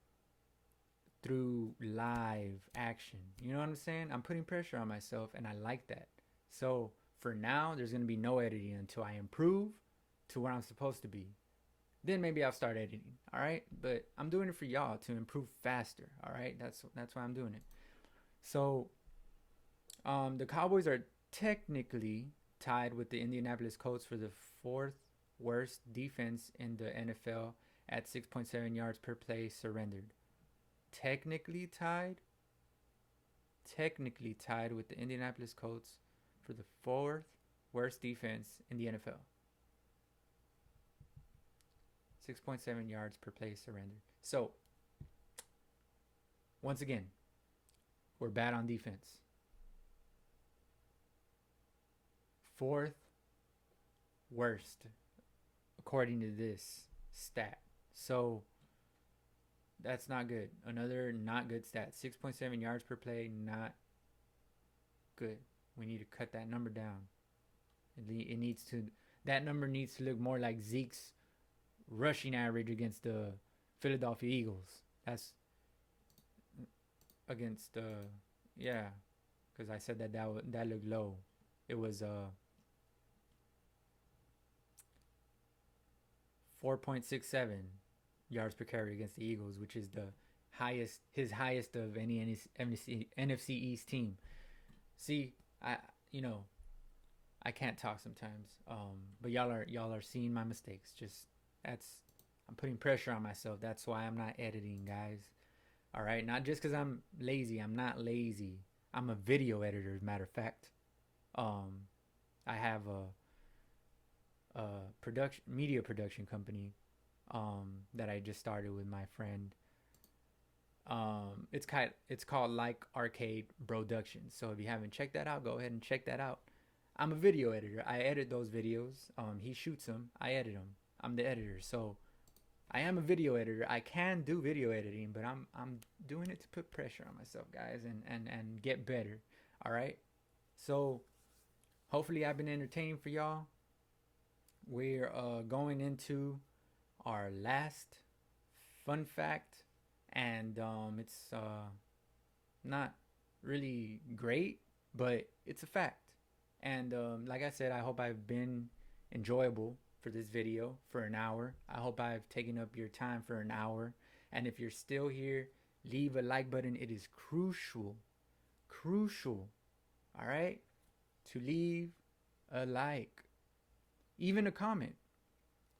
through live action. You know what I'm saying? I'm putting pressure on myself, and I like that. So for now, there's gonna be no editing until I improve to where I'm supposed to be. Then maybe I'll start editing. All right, but I'm doing it for y'all to improve faster. All right, that's why I'm doing it. So, the Cowboys are technically tied with the Indianapolis Colts for the 4th worst defense in the NFL at 6.7 yards per play surrendered. Technically tied with the Indianapolis Colts for the fourth worst defense in the NFL. 6.7 yards per play surrendered. So, once again, we're bad on defense. Fourth worst, according to this stat. So, that's not good. Another not good stat. 6.7 yards per play, not good. We need to cut that number down. It needs to. That number needs to look more like Zeke's rushing average against the Philadelphia Eagles. That's against because I said that looked low. It was 4.67 yards per carry against the Eagles, which is his highest of any NFC East team. See, I can't talk sometimes. But y'all are seeing my mistakes. I'm putting pressure on myself. That's why I'm not editing, guys. All right, not just because I'm lazy. I'm not lazy. I'm a video editor, as a matter of fact. I have a media production company that I just started with my friend. It's called Like Arcade Productions. So if you haven't checked that out, go ahead and check that out. I'm a video editor. I edit those videos. He shoots them. I edit them. I'm the editor. So I am a video editor. I can do video editing, but I'm doing it to put pressure on myself, guys, and get better. All right. So hopefully I've been entertaining for y'all. We're going into our last fun fact, and it's not really great, but it's a fact. And like I said, I hope I've been enjoyable for this video for an hour. I hope I've taken up your time for an hour. And if you're still here, leave a like button. It is crucial, all right, to leave a like, even a comment.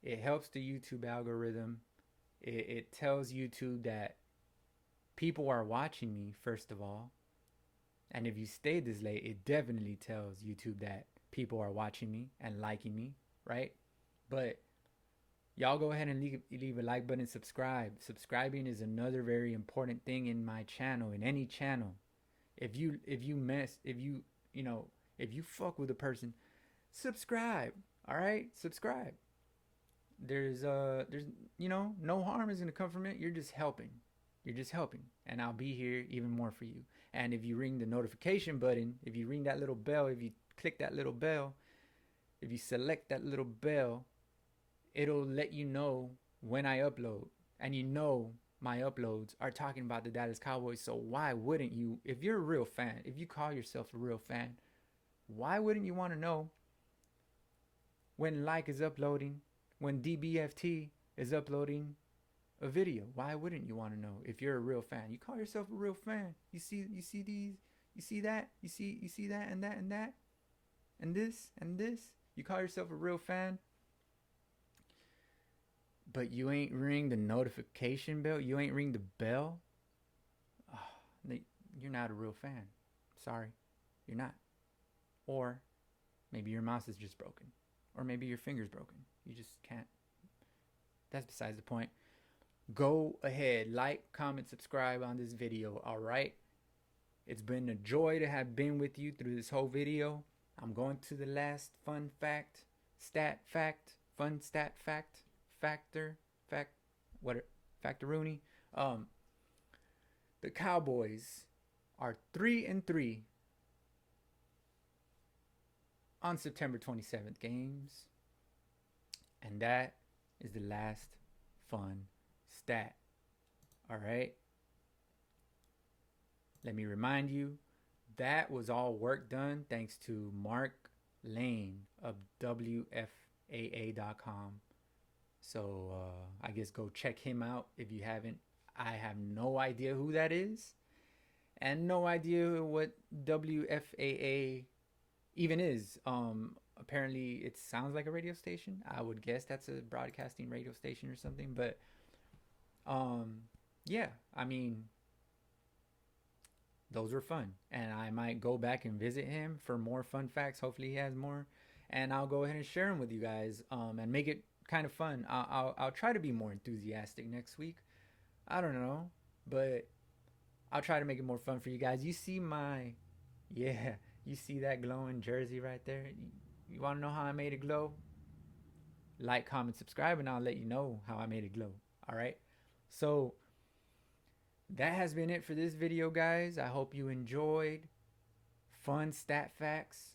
It helps the YouTube algorithm. It tells YouTube that people are watching me, first of all. And if you stayed this late, it definitely tells YouTube that people are watching me and liking me, right? But y'all go ahead and leave a like button, subscribe. Subscribing is another very important thing in my channel, in any channel. If you fuck with a person, subscribe. All right? Subscribe. There's no harm is going to come from it. You're just helping. And I'll be here even more for you. And if you ring the notification button, if you ring that little bell, if you click that little bell, if you select that little bell, it'll let you know when I upload. And my uploads are talking about the Dallas Cowboys. So why wouldn't you, if you're a real fan, if you call yourself a real fan, why wouldn't you want to know when Like is uploading, when DBFT is uploading a video? Why wouldn't you want to know if you're a real fan? You call yourself a real fan. You see that and that and that and this and this. You call yourself a real fan, but you ain't ring the notification bell. You ain't ring the bell. Oh, you're not a real fan. Sorry, you're not. Or maybe your mouse is just broken, or maybe your finger's broken. You just can't. That's besides the point. Go ahead, like, comment, subscribe on this video, all right? It's been a joy to have been with you through this whole video. I'm going to the last fun fact, factoroonie. The Cowboys are 3-3 on September 27th games. And that is the last fun stat. All right. Let me remind you, that was all work done thanks to Mark Lane of WFAA.com. So I guess go check him out if you haven't. I have no idea who that is, and no idea what WFAA even is. Apparently it sounds like a radio station. I would guess that's a broadcasting radio station or something. But yeah, I mean, those were fun. And I might go back and visit him for more fun facts. Hopefully, he has more. And I'll go ahead and share them with you guys and make it kind of fun. I'll try to be more enthusiastic next week. I don't know, but I'll try to make it more fun for you guys. You see my, yeah, you see that glowing jersey right there? You want to know how I made it glow? Like, comment, subscribe, and I'll let you know how I made it glow. All right? So, that has been it for this video, guys. I hope you enjoyed. Fun stat facts.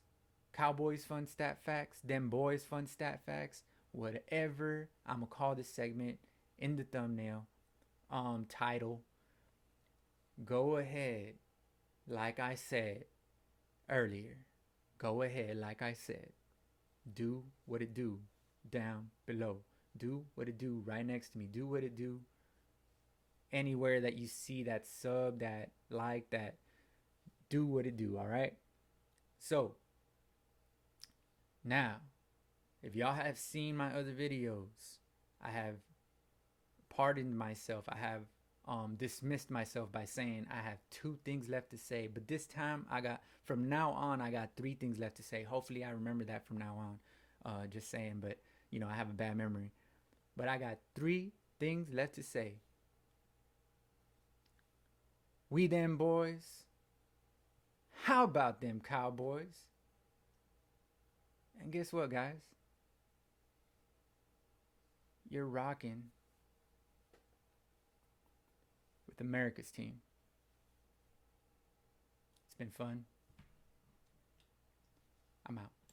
Cowboys fun stat facts. Them boys fun stat facts. Whatever I'm going to call this segment in the thumbnail. Title. Go ahead, like I said earlier. Go ahead, like I said. Do what it do down below. Do what it do right next to me. Do what it do anywhere that you see that sub, that like, that. Do what it do, all right? So, now, if y'all have seen my other videos, I have pardoned myself. I have dismissed myself by saying I have 2 things left to say. But this time, from now on, I got 3 things left to say. Hopefully, I remember that from now on. Just saying, but, I have a bad memory. But I got 3 things left to say. We them boys. How about them Cowboys? And guess what, guys? You're rocking with America's team. It's been fun. I'm out.